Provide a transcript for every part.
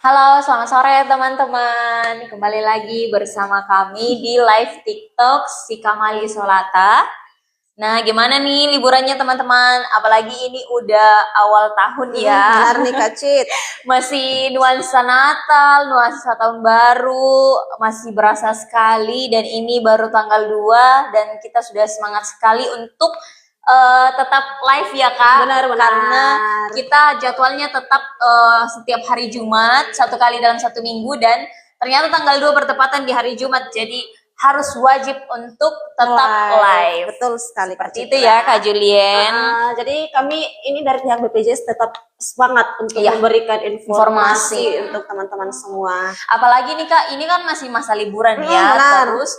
Halo, selamat sore teman-teman. Kembali lagi bersama kami di live TikTok si Kamali Solata. Nah, gimana nih liburannya teman-teman? Apalagi ini udah awal tahun ya. Benar nih Kak Cit. Masih nuansa Natal, nuansa Tahun Baru, masih berasa sekali dan ini baru tanggal 2 dan kita sudah semangat sekali untuk tetap live ya Kak. Benar. Karena kita jadwalnya tetap setiap hari Jumat, satu kali dalam satu minggu dan ternyata tanggal 2 bertepatan di hari Jumat. Jadi harus wajib untuk tetap live. Betul sekali Kak Seperti Citra. itu ya Kak Julien. Jadi kami ini dari pihak BPJS tetap semangat untuk Iya, memberikan informasi. informasi untuk teman-teman semua. Apalagi nih Kak, ini kan masih masa liburan ya. Benar. Terus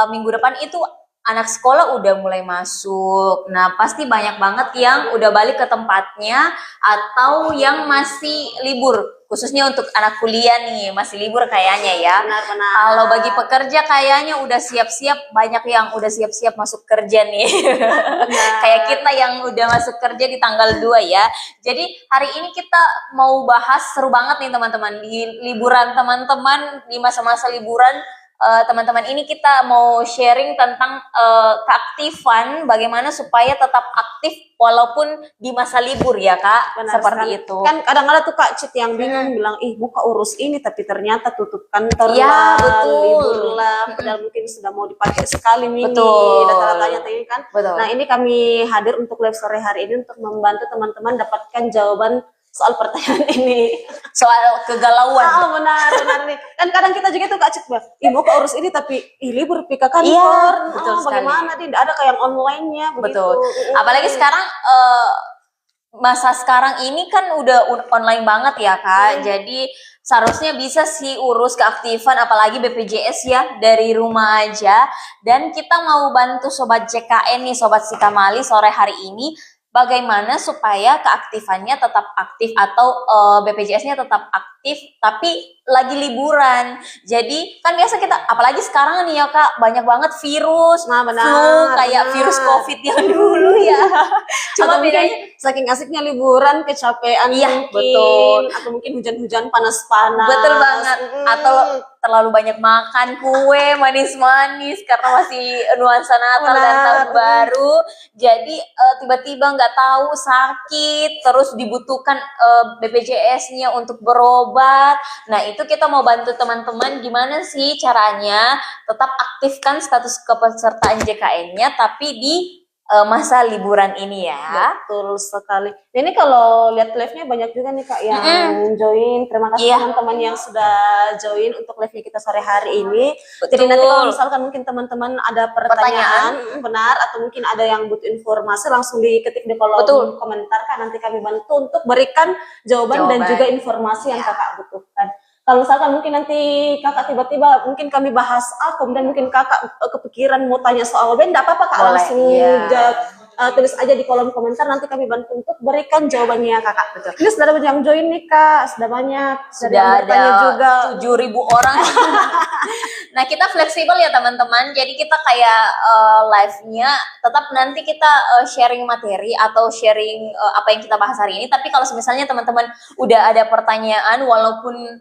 minggu depan itu anak sekolah udah mulai masuk. Nah, pasti banyak banget yang udah balik ke tempatnya atau yang masih libur. Khususnya untuk anak kuliah nih, masih libur kayaknya ya. Benar. Kalau bagi pekerja kayaknya udah siap-siap, banyak yang udah siap-siap masuk kerja nih. Kayak kita yang udah masuk kerja di tanggal 2 ya. Jadi hari ini kita mau bahas seru banget nih teman-teman. Di liburan teman-teman, di masa-masa liburan teman-teman ini kita mau sharing tentang keaktifan bagaimana supaya tetap aktif walaupun di masa libur ya Kak. Benar Seperti sekali. itu. Kan kadang-kadang tuh Kak Cit yang bingung bilang, buka urus ini tapi ternyata tutup kantor Ya, lah, betul. libur lah, padahal mungkin sudah mau dipakai sekali nih Betul. data-datanya tadi kan. Betul. Nah ini kami hadir untuk live sore hari ini untuk membantu teman-teman dapatkan jawaban soal pertanyaan ini. Soal kegalauan. Benar nih. Kan kadang kita juga tuh Kak Cit, mau ke urus ini tapi libur pika kantor. Iya, betul sekali. Bagaimana nih? Tidak ada kayak yang online-nya begitu. Betul. Apalagi sekarang masa sekarang ini kan udah online banget ya Kak. Jadi seharusnya bisa sih urus keaktifan apalagi BPJS ya dari rumah aja. Dan kita mau bantu sobat JKN nih, sobat Sikamali sore hari ini bagaimana supaya keaktifannya tetap aktif atau BPJS-nya tetap aktif tapi lagi liburan. Jadi kan biasa kita apalagi sekarang nih ya Kak banyak banget virus, flu kayak virus COVID yang dulu ya. Cuma bedanya saking asiknya liburan kecapean iya, mungkin, betul. atau mungkin hujan-hujan panas-panas. Betul banget. Atau terlalu banyak makan kue manis-manis karena masih nuansa Natal dan Tahun Baru. Jadi tiba-tiba nggak tahu sakit, terus dibutuhkan BPJS-nya untuk berobat. Nah itu kita mau bantu teman-teman gimana sih caranya tetap aktifkan status kepesertaan JKN-nya tapi di masa liburan ini ya. Betul sekali. Ini kalau lihat live-nya banyak juga nih Kak yang join. Terima kasih teman-teman yang sudah join untuk live-nya kita sore hari ini. Betul. Jadi nanti kalau misalkan mungkin teman-teman ada pertanyaan benar atau mungkin ada yang butuh informasi langsung diketik di kolom komentar kan, nanti kami bantu untuk berikan jawaban dan juga informasi yang Kakak butuhkan. Kalau misalkan mungkin nanti kakak tiba-tiba mungkin kami bahas kemudian mungkin kakak kepikiran mau tanya soal band, enggak apa-apa Kak, langsung tulis aja di kolom komentar, nanti kami bantu untuk berikan jawabannya Kakak. Betul. Ini sudah banyak yang join nih Kak, sudah banyak. Sudah ada juga 7.000 orang. Nah kita fleksibel ya teman-teman, jadi kita kayak live-nya tetap nanti kita sharing materi atau sharing apa yang kita bahas hari ini. Tapi kalau misalnya teman-teman udah ada pertanyaan walaupun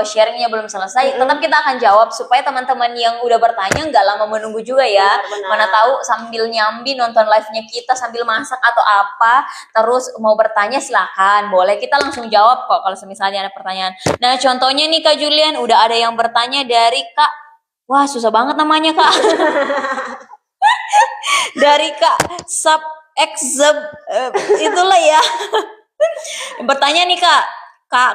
sharingnya belum selesai, tetap kita akan jawab supaya teman-teman yang udah bertanya nggak lama menunggu juga ya. Benar. Mana tahu sambil nyambi nonton live-nya kita sambil masak atau apa, terus mau bertanya silakan, boleh kita langsung jawab kok kalau misalnya ada pertanyaan. Nah contohnya nih Kak Julian, udah ada yang bertanya dari Kak, wah susah banget namanya Kak. Dari Kak Sub Exeb itulah ya. Bertanya nih Kak,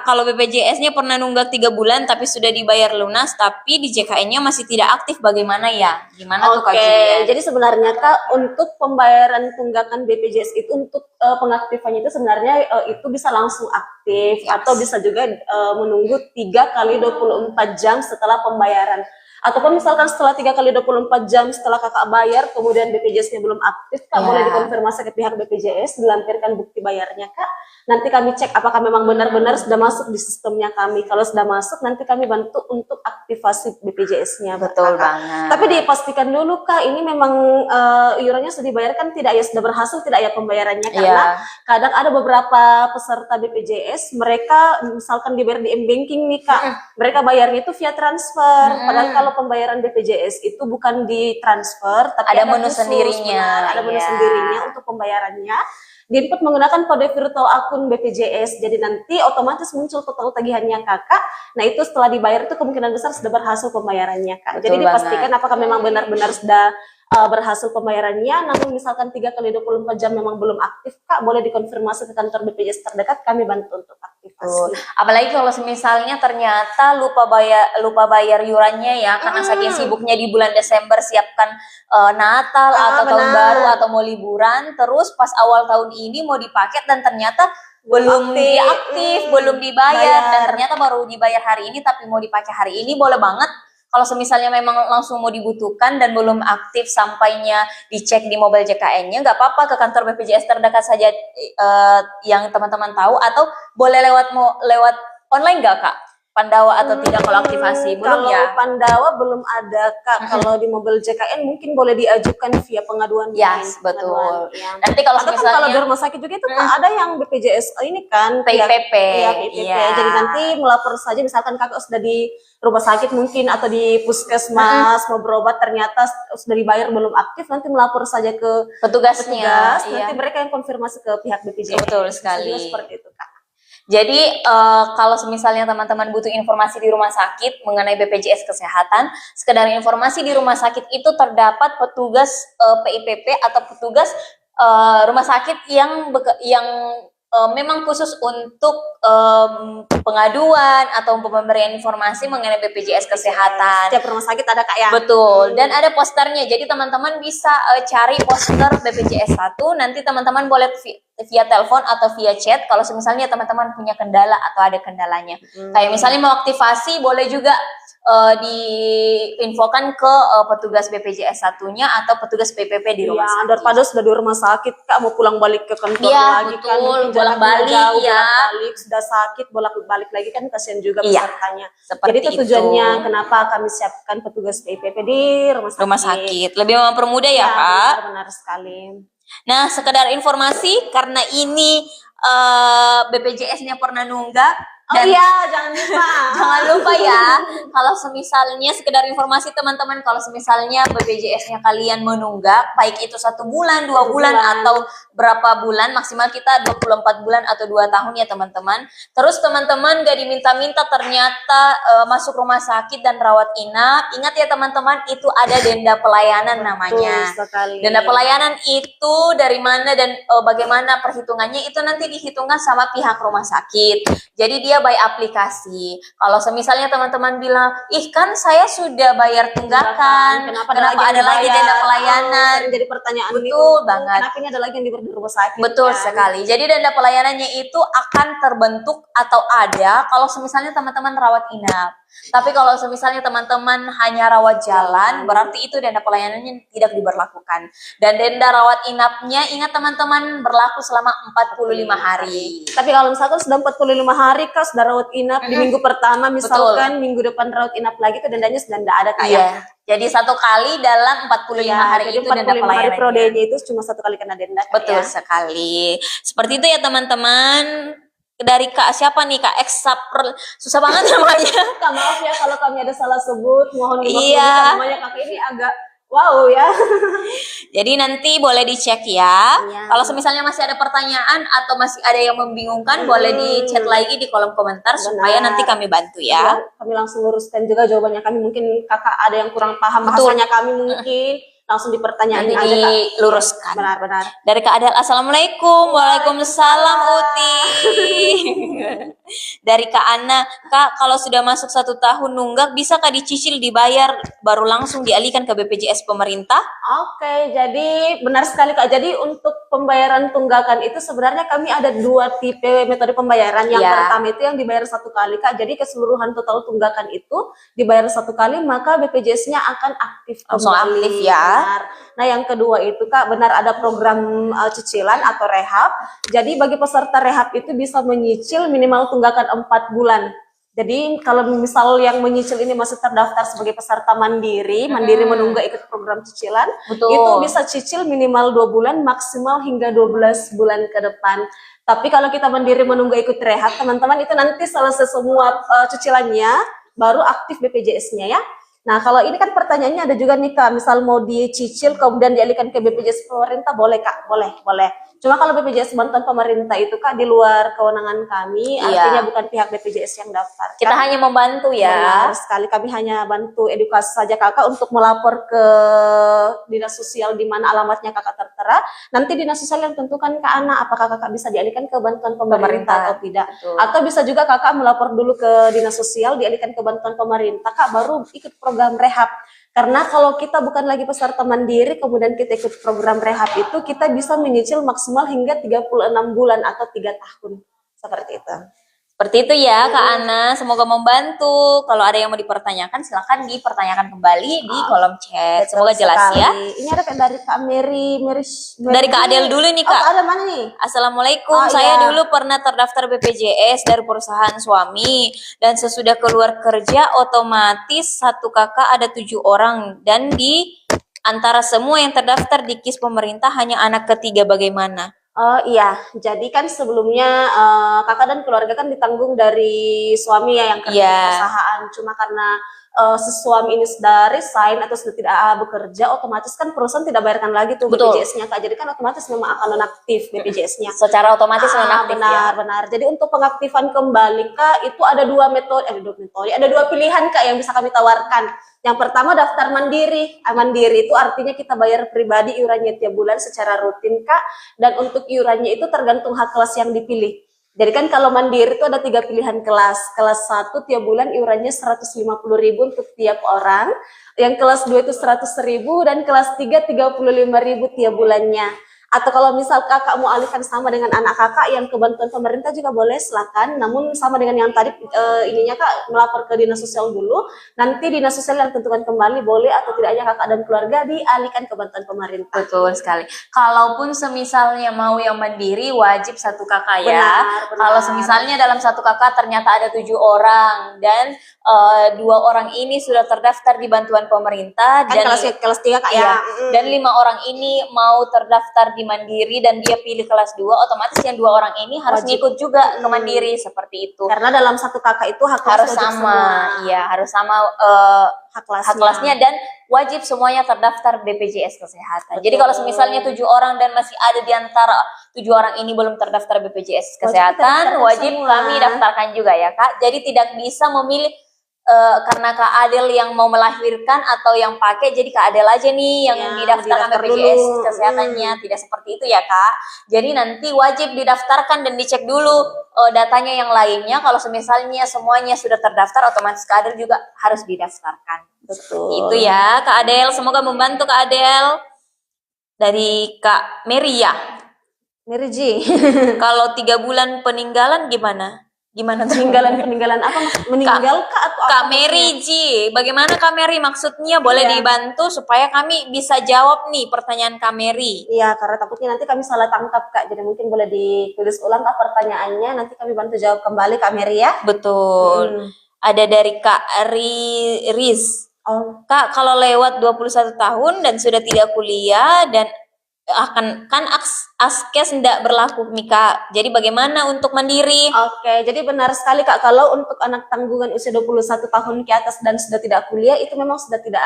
kalau BPJS-nya pernah nunggak 3 bulan tapi sudah dibayar lunas tapi di JKN-nya masih tidak aktif, bagaimana ya? Gimana tuh Kak Julia? Jadi sebenarnya Kak untuk pembayaran tunggakan BPJS itu untuk pengaktifannya itu sebenarnya itu bisa langsung aktif atau bisa juga menunggu 3 kali 24 jam setelah pembayaran. Ataupun misalkan setelah 3 kali 24 jam setelah kakak bayar, kemudian BPJS-nya belum aktif, kak boleh dikonfirmasi ke pihak BPJS, dilampirkan bukti bayarnya kak. Nanti kami cek apakah memang benar-benar sudah masuk di sistemnya kami. Kalau sudah masuk, nanti kami bantu untuk aktivasi BPJS-nya. Betul banget. Tapi dipastikan dulu kak, ini memang iurannya sudah dibayarkan tidak ya, sudah berhasil tidak ya pembayarannya, karena kadang ada beberapa peserta BPJS mereka misalkan dibayar di m-banking nih kak, mereka bayarnya itu via transfer, padahal kalau pembayaran BPJS itu bukan di transfer, tapi ada menu khusus, sendirinya. ada menu sendirinya untuk pembayarannya. Diinput menggunakan kode virtual akun BPJS, jadi nanti otomatis muncul total tagihannya kakak. Nah itu setelah dibayar itu kemungkinan besar sudah berhasil pembayarannya kak. Betul jadi dipastikan banget. apakah memang benar-benar sudah berhasil pembayarannya. Namun misalkan 3 kali 24 jam memang belum aktif kak, boleh dikonfirmasi ke kantor BPJS terdekat, kami bantu untuk aktivasi. Apalagi kalau misalnya ternyata lupa bayar iurannya ya, karena saking sibuknya di bulan Desember siapkan Natal atau tahun baru atau mau liburan, terus pas awal tahun ini mau dipakai dan ternyata belum diaktif, belum dibayar, dan ternyata baru dibayar hari ini tapi mau dipakai hari ini, boleh banget. Kalau misalnya memang langsung mau dibutuhkan dan belum aktif sampainya dicek di mobile JKN-nya, nggak apa-apa, ke kantor BPJS terdekat saja yang teman-teman tahu, atau boleh lewat online nggak kak? Pandawa atau tidak kalau aktivasi? Belum kalau ya? Pandawa belum ada kak. Kalau di mobil JKN mungkin boleh diajukan via pengaduan. Yes, betul. Ya. Nanti kalau atau misalnya kan kalau di rumah sakit juga itu kak, ada yang BPJS ini kan PIPP. Iya. Jadi nanti melapor saja, misalkan kakak sudah di rumah sakit mungkin atau di puskesmas mau berobat, ternyata sudah dibayar belum aktif, nanti melapor saja ke petugasnya. Nanti mereka yang konfirmasi ke pihak BPJS. Betul sekali. Seperti itu kak. Jadi kalau misalnya teman-teman butuh informasi di rumah sakit mengenai BPJS Kesehatan, sekedar informasi di rumah sakit itu terdapat petugas PIPP atau petugas rumah sakit yang memang khusus untuk pengaduan atau pemberian informasi mengenai BPJS Kesehatan. Setiap rumah sakit ada kak ya? Betul, dan ada posternya. Jadi teman-teman bisa cari poster BPJS 1, nanti teman-teman boleh via telepon atau via chat kalau misalnya teman-teman punya kendala atau ada kendalanya. Kayak misalnya mau aktivasi, boleh juga diinfokan ke petugas BPJS 1-nya atau petugas PPP di rumah sakit. Daripada sudah di rumah sakit kak, mau pulang balik ke kantor lagi betul, kan, bolak-balik jauh, ya. bolak-balik, sudah sakit bolak-balik lagi kan, kasihan juga pesertanya. Seperti jadi itu tujuannya kenapa kami siapkan petugas PPP di rumah sakit. Lebih mempermudah ya kak. Benar sekali. Nah, sekedar informasi, karena ini BPJS-nya pernah nunggak. Dan jangan lupa. Jangan lupa ya, kalau misalnya sekedar informasi teman-teman, kalau misalnya BPJS-nya kalian menunggak, baik itu 1 bulan, 2 bulan, atau berapa bulan, maksimal kita 24 bulan atau 2 tahun ya teman-teman. Terus teman-teman gak diminta-minta ternyata masuk rumah sakit dan rawat inap, ingat ya teman-teman, itu ada denda pelayanan namanya. Denda pelayanan itu dari mana dan bagaimana perhitungannya, itu nanti dihitungkan sama pihak rumah sakit. Jadi dia by aplikasi. Kalau misalnya teman-teman bilang, ih kan saya sudah bayar tunggakan, kenapa ada lagi denda pelayanan? Jadi pertanyaan betul banget. Kenapa ini ada lagi yang di rumah sakit? Betul sekali. Jadi denda pelayanannya itu akan terbentuk atau ada kalau misalnya teman-teman rawat inap. Tapi kalau misalnya teman-teman hanya rawat jalan, berarti itu denda pelayanannya tidak diberlakukan. Dan denda rawat inapnya, ingat teman-teman, berlaku selama 45 hari. Tapi kalau misalkan sudah 45 hari kak, sudah rawat inap di minggu pertama, misalkan minggu depan rawat inap lagi, itu dendanya sudah tidak ada kak ya? Jadi 1 kali dalam 45 hari itu denda pelayanannya. Prodenya itu cuma 1 kali kena denda. Betul sekali. Seperti itu ya teman-teman. Dari Kak siapa nih, Kak Exaper, susah banget namanya. Kak maaf ya kalau kami ada salah sebut, mohon dimaklumi, namanya kakak ini agak wow ya. Jadi nanti boleh dicek ya. Kalau misalnya masih ada pertanyaan atau masih ada yang membingungkan, boleh di chat lagi di kolom komentar supaya nanti kami bantu ya. Kami langsung luruskan juga jawabannya kami. Mungkin kakak ada yang kurang paham bahasanya kami, mungkin langsung dipertanyain aja kak. Diluruskan. Benar-benar. Dari Kak Adel, assalamualaikum. Waalaikumsalam Uti. Dari Kak Ana, Kak, kalau sudah masuk 1 tahun nunggak, bisa Kak dicicil dibayar baru langsung dialihkan ke BPJS pemerintah? Oke, jadi benar sekali Kak. Jadi untuk pembayaran tunggakan itu sebenarnya kami ada 2 tipe metode pembayaran. Yang pertama itu yang dibayar 1 kali Kak. Jadi keseluruhan total tunggakan itu dibayar 1 kali, maka BPJS-nya akan aktif kembali. Aktif ya. Benar. Nah yang kedua itu Kak, benar ada program cicilan atau rehab. Jadi bagi peserta rehab itu bisa menyicil minimal tunggakan 4 bulan. Jadi kalau misal yang menyicil ini masih terdaftar sebagai peserta mandiri, mandiri menunggak ikut program cicilan, itu bisa cicil minimal 2 bulan, maksimal hingga 12 bulan ke depan. Tapi kalau kita mandiri menunggak ikut rehab, teman-teman itu nanti selesai semua cicilannya, baru aktif BPJS-nya ya. Nah kalau ini kan pertanyaannya ada juga nih Kak, misal mau dicicil kemudian dialihkan ke BPJS pemerintah, boleh Kak? Boleh. Cuma kalau BPJS bantuan pemerintah itu Kak di luar kewenangan kami, artinya bukan pihak BPJS yang daftar. Kita hanya membantu ya. Benar sekali, kami hanya bantu edukasi saja Kakak untuk melapor ke dinas sosial di mana alamatnya Kakak tertera. Nanti dinas sosial yang tentukan ke Ana apakah Kakak bisa dialihkan ke bantuan pemerintah atau tidak. Betul. Atau bisa juga Kakak melapor dulu ke dinas sosial dialihkan ke bantuan pemerintah Kak, baru ikut program rehab. Karena kalau kita bukan lagi peserta mandiri, kemudian kita ikut program rehab itu, kita bisa menyicil maksimal hingga 36 bulan atau 3 tahun. Seperti itu. Seperti itu ya Kak Ana, semoga membantu. Kalau ada yang mau dipertanyakan, silakan dipertanyakan kembali di kolom chat. Semoga jelas ya. Ini ada dari Kak Mary. Dari Kak Adel dulu nih Kak. Oh, ada mana nih? Assalamualaikum, saya dulu pernah terdaftar BPJS dari perusahaan suami. Dan sesudah keluar kerja, otomatis 1 kakak ada 7 orang. Dan di antara semua yang terdaftar di KIS pemerintah, hanya anak ketiga, bagaimana? Oh iya, jadi kan sebelumnya kakak dan keluarga kan ditanggung dari suami ya yang kerja di perusahaan. Cuma karena si suami ini sudah resign atau sudah tidak bekerja, otomatis kan perusahaan tidak bayarkan lagi tuh BPJS-nya Kak. Jadi kan otomatis memang akan nonaktif BPJS-nya. Secara otomatis nonaktif ya. Benar. Jadi untuk pengaktifan kembali Kak, itu ada 2 metode, ada 2 pilihan Kak yang bisa kami tawarkan. Yang pertama daftar mandiri. Mandiri itu artinya kita bayar pribadi iurannya tiap bulan secara rutin Kak. Dan untuk iurannya itu tergantung hak kelas yang dipilih. Jadi kan kalau mandiri itu ada 3 pilihan kelas. Kelas 1 tiap bulan iurannya 150.000 untuk tiap orang. Yang kelas 2 itu 100.000 dan kelas 3 35.000 tiap bulannya. Atau kalau misal kakak mau alihkan sama dengan anak kakak yang ke bantuan pemerintah juga boleh, silakan. Namun sama dengan yang tadi ininya Kak, melapor ke dinas sosial dulu. Nanti dinas sosial yang tentukan kembali boleh atau tidaknya kakak dan keluarga dialihkan ke bantuan pemerintah. Betul sekali. Kalaupun semisalnya mau yang mandiri, wajib 1 kakak ya. Benar. Kalau semisalnya dalam 1 kakak ternyata ada 7 orang dan 2 orang ini sudah terdaftar di bantuan pemerintah Kan dan kelas 3 Kak ya. Dan 5 orang ini mau terdaftar di mandiri dan dia pilih kelas 2, otomatis yang 2 orang ini harus ngikut juga ke mandiri, seperti itu. Karena dalam 1 kakak itu hak harus sama, iya harus sama hak kelasnya dan wajib semuanya terdaftar BPJS Kesehatan. Jadi kalau misalnya 7 orang dan masih ada di antara 7 orang ini belum terdaftar BPJS Kesehatan, wajib kami daftarkan juga ya Kak. Jadi tidak bisa memilih karena Kak Adel yang mau melahirkan atau yang pakai, jadi Kak Adel aja nih yang didaftarkan BPJS Kesehatannya. Tidak seperti itu ya Kak. Jadi nanti wajib didaftarkan dan dicek dulu datanya yang lainnya. Kalau misalnya semuanya sudah terdaftar, otomatis Kak Adel juga harus didaftarkan. Betul. Itu ya Kak Adel, semoga membantu Kak Adel. Dari Kak Mary ya. Mary G. Kalau 3 bulan peninggalan gimana? Gimana peninggalan apa? Meninggal Kak atau Kak Mary G, bagaimana Kak Mary maksudnya? Boleh dibantu supaya kami bisa jawab nih pertanyaan Kak Mary. Iya, karena takutnya nanti kami salah tangkap Kak. Jadi mungkin boleh ditulis ulang Kak pertanyaannya, nanti kami bantu jawab kembali Kak Mary ya. Betul. Ada dari Kak Riz. Kak, kalau lewat 21 tahun dan sudah tidak kuliah dan kan askes tidak berlaku nih Kak. Jadi bagaimana untuk mandiri? Oke, jadi benar sekali Kak, kalau untuk anak tanggungan usia 21 tahun ke atas dan sudah tidak kuliah itu memang sudah tidak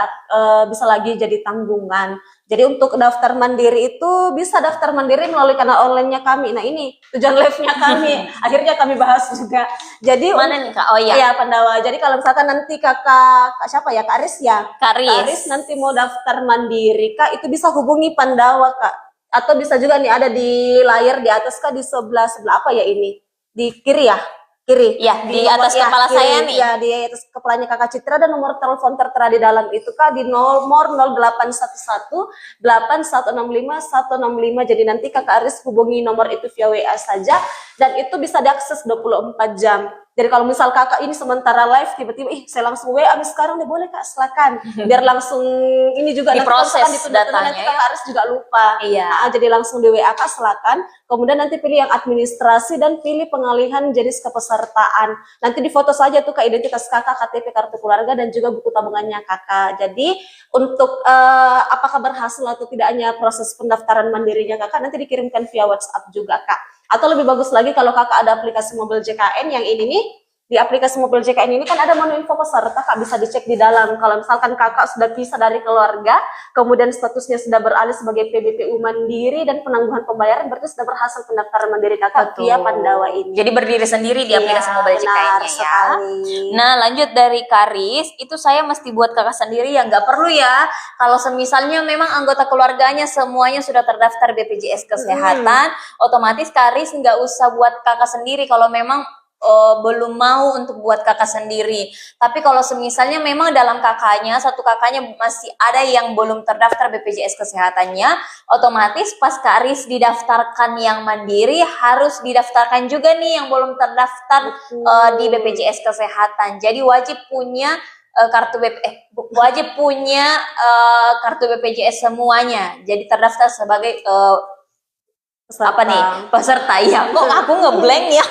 bisa lagi jadi tanggungan. Jadi untuk daftar mandiri itu bisa daftar mandiri melalui kanal online-nya kami. Nah ini tujuan live-nya kami. Akhirnya kami bahas juga. Jadi mana nih Kak? Oh iya. Iya Pandawa. Jadi kalau misalkan nanti kakak siapa ya? Kak Aris ya? Kak Aris nanti mau daftar mandiri Kak, itu bisa hubungi Pandawa Kak. Atau bisa juga nih ada di layar di atas Kak, di sebelah apa ya ini? Di kiri ya? kiri. Ya, di atas kepala kiri, saya nih. Ya, di atas kepalanya Kakak Citra, dan nomor telepon tertera di dalam itu Kak di nomor 0811 8165 165. Jadi nanti Kakak Aris hubungi nomor itu via WA saja, dan itu bisa diakses 24 jam. Jadi kalau misal Kakak ini sementara live tiba-tiba saya langsung WA sekarang deh, boleh Kak, silakan. Biar langsung ini juga diproses nanti datanya, nanti Kakak Aris juga lupa. Iya. Nah, jadi langsung di WA Kak, silakan. Kemudian nanti pilih yang administrasi dan pilih pengalihan jenis kepesertaan. Nanti difoto saja tuh Kak identitas Kakak, KTP, kartu keluarga, dan juga buku tabungannya Kakak. Jadi untuk apakah berhasil atau tidaknya proses pendaftaran mandirinya Kakak nanti dikirimkan via WhatsApp juga Kak. Atau lebih bagus lagi kalau Kakak ada aplikasi mobil JKN yang ini nih, di aplikasi mobil JKN ini kan ada menu info peserta Kak, bisa dicek di dalam. Kalau misalkan Kakak sudah pisah dari keluarga, kemudian statusnya sudah beralih sebagai PBPU mandiri dan penangguhan pembayaran, berarti sudah berhasil pendaftaran mandiri Kakak via Pandawa ini. Jadi berdiri sendiri di aplikasi mobil JKN-nya ya. Nah, lanjut dari Karis, itu saya mesti buat Kakak sendiri ya, nggak perlu ya. Kalau semisalnya memang anggota keluarganya semuanya sudah terdaftar BPJS Kesehatan, otomatis Karis nggak usah buat Kakak sendiri kalau memang belum mau untuk buat kakak sendiri. Tapi kalau semisalnya memang dalam kakaknya, satu kakaknya masih ada yang belum terdaftar BPJS Kesehatannya, otomatis pas Kak Aris didaftarkan yang mandiri, harus didaftarkan juga nih yang belum terdaftar di BPJS Kesehatan. Jadi wajib punya wajib punya kartu BPJS semuanya. Jadi terdaftar sebagai peserta ya. Kok aku ngeblank ya?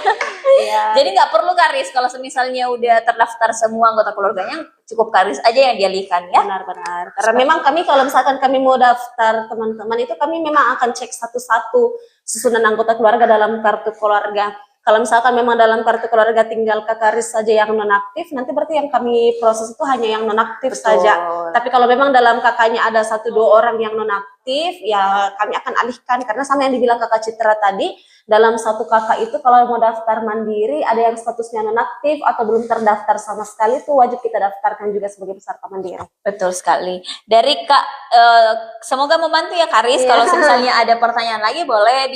Jadi nggak perlu Karis kalau misalnya udah terdaftar semua anggota keluarganya, cukup Karis aja yang dialihkan ya. Benar-benar. Karena memang kami kalau misalkan kami mau daftar teman-teman itu, kami memang akan cek satu-satu susunan anggota keluarga dalam kartu keluarga. Kalau misalkan memang dalam kartu keluarga tinggal Kak Karis saja yang nonaktif, nanti berarti yang kami proses itu hanya yang nonaktif saja. Tapi kalau memang dalam kakaknya ada 1-2 orang yang nonaktif, ya kami akan alihkan. Karena sama yang dibilang Kakak Citra tadi, dalam satu kakak itu kalau mau daftar mandiri, ada yang statusnya nonaktif atau belum terdaftar sama sekali, itu wajib kita daftarkan juga sebagai peserta mandiri. Betul sekali. Dari Kak, semoga membantu ya Karis. Kalau misalnya ada pertanyaan lagi, boleh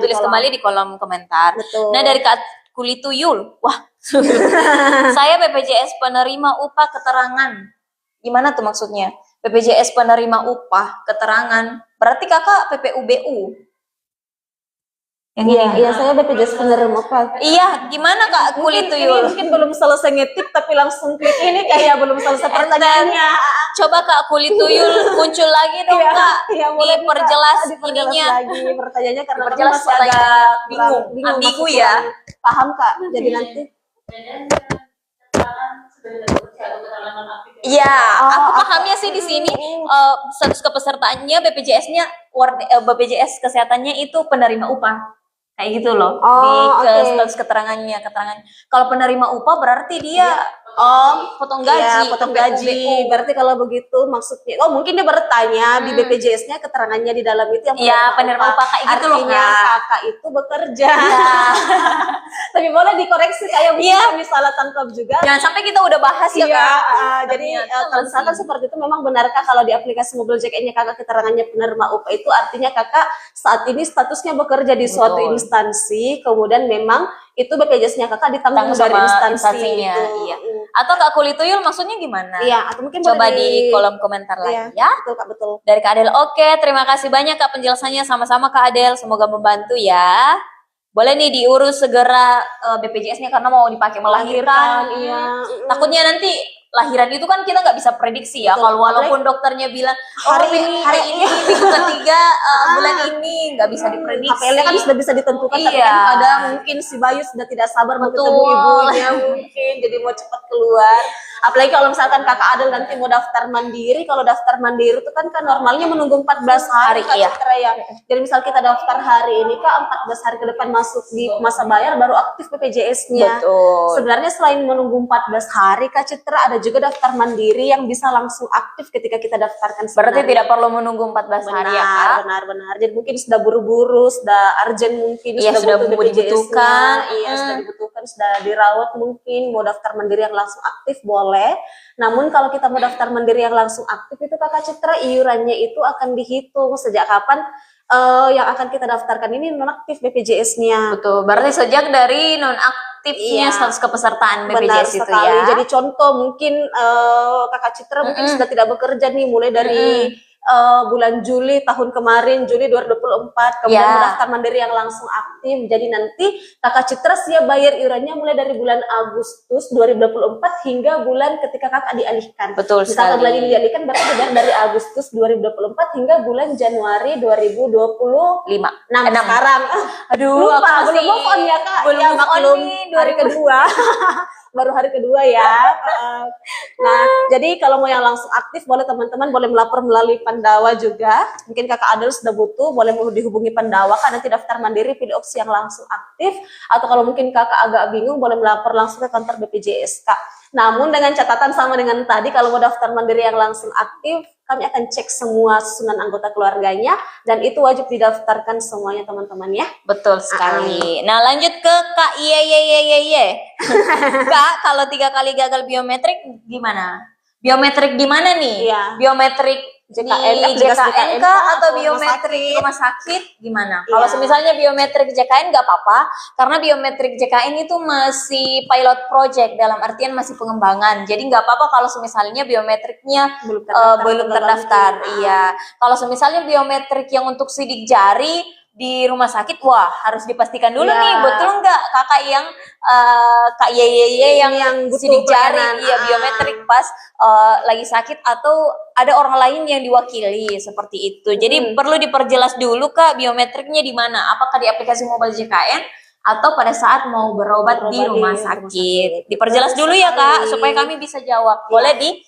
tulis kembali di kolom komentar. Betul. Nah, dari Kak Kulituyul, wah, saya BPJS penerima upah keterangan. Gimana tuh maksudnya? BPJS penerima upah keterangan. Berarti kakak PPUBU. Iya, saya BPJS penerima upah. Iya, gimana Kak Kulituyul? Mungkin belum selesai ngetik tapi langsung klik ini kayak belum selesai pertanyaannya. Coba Kak Kulituyul muncul lagi dong Kak. Diperjelas ininya. Lagi pertanyaannya karena perjelas masih agak bingung, ambigu ya. Paham Kak? Jadi nanti. Iya, aku pahamnya sih di sini status kepesertaannya BPJS-nya BPJS kesehatannya itu penerima upah. Kayak gitu loh. Status keterangan. Kalau penerima upah berarti dia potong gaji. Potong gaji. Berarti kalau begitu maksudnya, mungkin dia bertanya di BPJS-nya keterangannya di dalam itu yang penerima upah kayak gitu loh. Artinya kakak itu bekerja. Tapi boleh dikoreksi kayak kami salah tangkap juga. Jangan sampai kita udah bahas ya Kak. Jadi kalau misalkan seperti itu, memang benarkah kalau di aplikasi mobil JKN-nya kakak keterangannya penerima upah, itu artinya kakak saat ini statusnya bekerja di suatu instansi, kemudian memang itu BPJS-nya kakak ditanggung dari instansinya itu. Iya. Atau Kak Kulituyul maksudnya gimana? Iya, atau mungkin coba di kolom komentar lagi ya. Betul Kak, betul. Dari Kak Adel. Oke, terima kasih banyak Kak penjelasannya, sama-sama Kak Adel, semoga membantu ya. Boleh nih diurus segera BPJS-nya karena mau dipakai melahirkan. Iya. Takutnya nanti lahiran itu kan kita nggak bisa prediksi ya. Kalau walaupun dokternya bilang hari ini minggu ketiga bulan ini, nggak bisa diprediksi. HPL kan sudah bisa ditentukan, tapi kan kadang mungkin si bayi sudah tidak sabar mau ketemu ibunya mungkin, jadi mau cepat keluar. Apalagi kalau misalkan Kakak Adel nanti mau daftar mandiri, kalau daftar mandiri itu kan normalnya menunggu 14 hari ya. Jadi misal kita daftar hari ini Kak, 14 hari ke depan masuk di masa bayar baru aktif BPJS-nya. Sebenarnya selain menunggu 14 hari Kak Citra, ada juga daftar mandiri yang bisa langsung aktif ketika kita daftarkan. Berarti tidak perlu menunggu 14 hari ya Kak? Benar. Jadi mungkin sudah buru-buru, sudah urgent mungkin, sudah dibutuhkan. Iya, sudah dibutuhkan, sudah dirawat mungkin, mau daftar mandiri yang langsung aktif boleh. Namun kalau kita mau daftar mandiri yang langsung aktif itu Kakak Citra, iurannya itu akan dihitung sejak kapan yang akan kita daftarkan ini nonaktif BPJS-nya. Betul. Berarti sejak dari nonaktifnya status kepesertaan Benar BPJS itu sekali. ya. Jadi contoh mungkin Kakak Citra mungkin sudah tidak bekerja nih mulai dari bulan Juli tahun kemarin, Juli 2024, kemudian mendaftar mandiri yang langsung aktif. Jadi nanti Kakak Citra siap bayar iurannya mulai dari bulan Agustus 2024 hingga bulan ketika Kakak dialihkan. Betul Misalkan sekali. bulan ini dialihkan berarti benar dari Agustus 2024 hingga bulan Januari 2025 sekarang. Aduh, lupa, aku belum move on ya Kak. Belum Ya, move on maklum, nih, hari kedua. Baru hari kedua ya. Nah, jadi kalau mau yang langsung aktif boleh teman-teman boleh melapor melalui Pandawa juga. Mungkin Kakak Adel sudah butuh, boleh dihubungi Pandawa kan nanti daftar mandiri pilih opsi yang langsung aktif. Atau kalau mungkin Kakak agak bingung boleh melapor langsung ke kantor BPJS Kak. Namun dengan catatan sama dengan tadi kalau mau daftar mandiri yang langsung aktif, kami akan cek semua susunan anggota keluarganya dan itu wajib didaftarkan semuanya teman-teman ya. Betul sekali. Nah lanjut ke Kak Ye. Kak, kalau 3 kali gagal biometrik gimana? Biometrik di mana nih? Iya. Biometrik JKN, di JKN JKN kah atau atau biometrik rumah sakit gimana? Iya. Kalau misalnya biometrik JKN nggak apa-apa, karena biometrik JKN itu masih pilot project dalam artian masih pengembangan. Jadi nggak apa-apa kalau misalnya biometriknya belum terdaftar. Iya. Kalau misalnya biometrik yang untuk sidik jari di rumah sakit, wah harus dipastikan dulu nih, betul nggak kakak yang Kak Ye yang sidik jari, biometrik pas lagi sakit atau ada orang lain yang diwakili seperti itu. Jadi perlu diperjelas dulu Kak biometriknya di mana? Apakah di aplikasi mobile JKN atau pada saat mau berobat di rumah sakit? Diperjelas dulu ya Kak supaya kami bisa jawab. Boleh di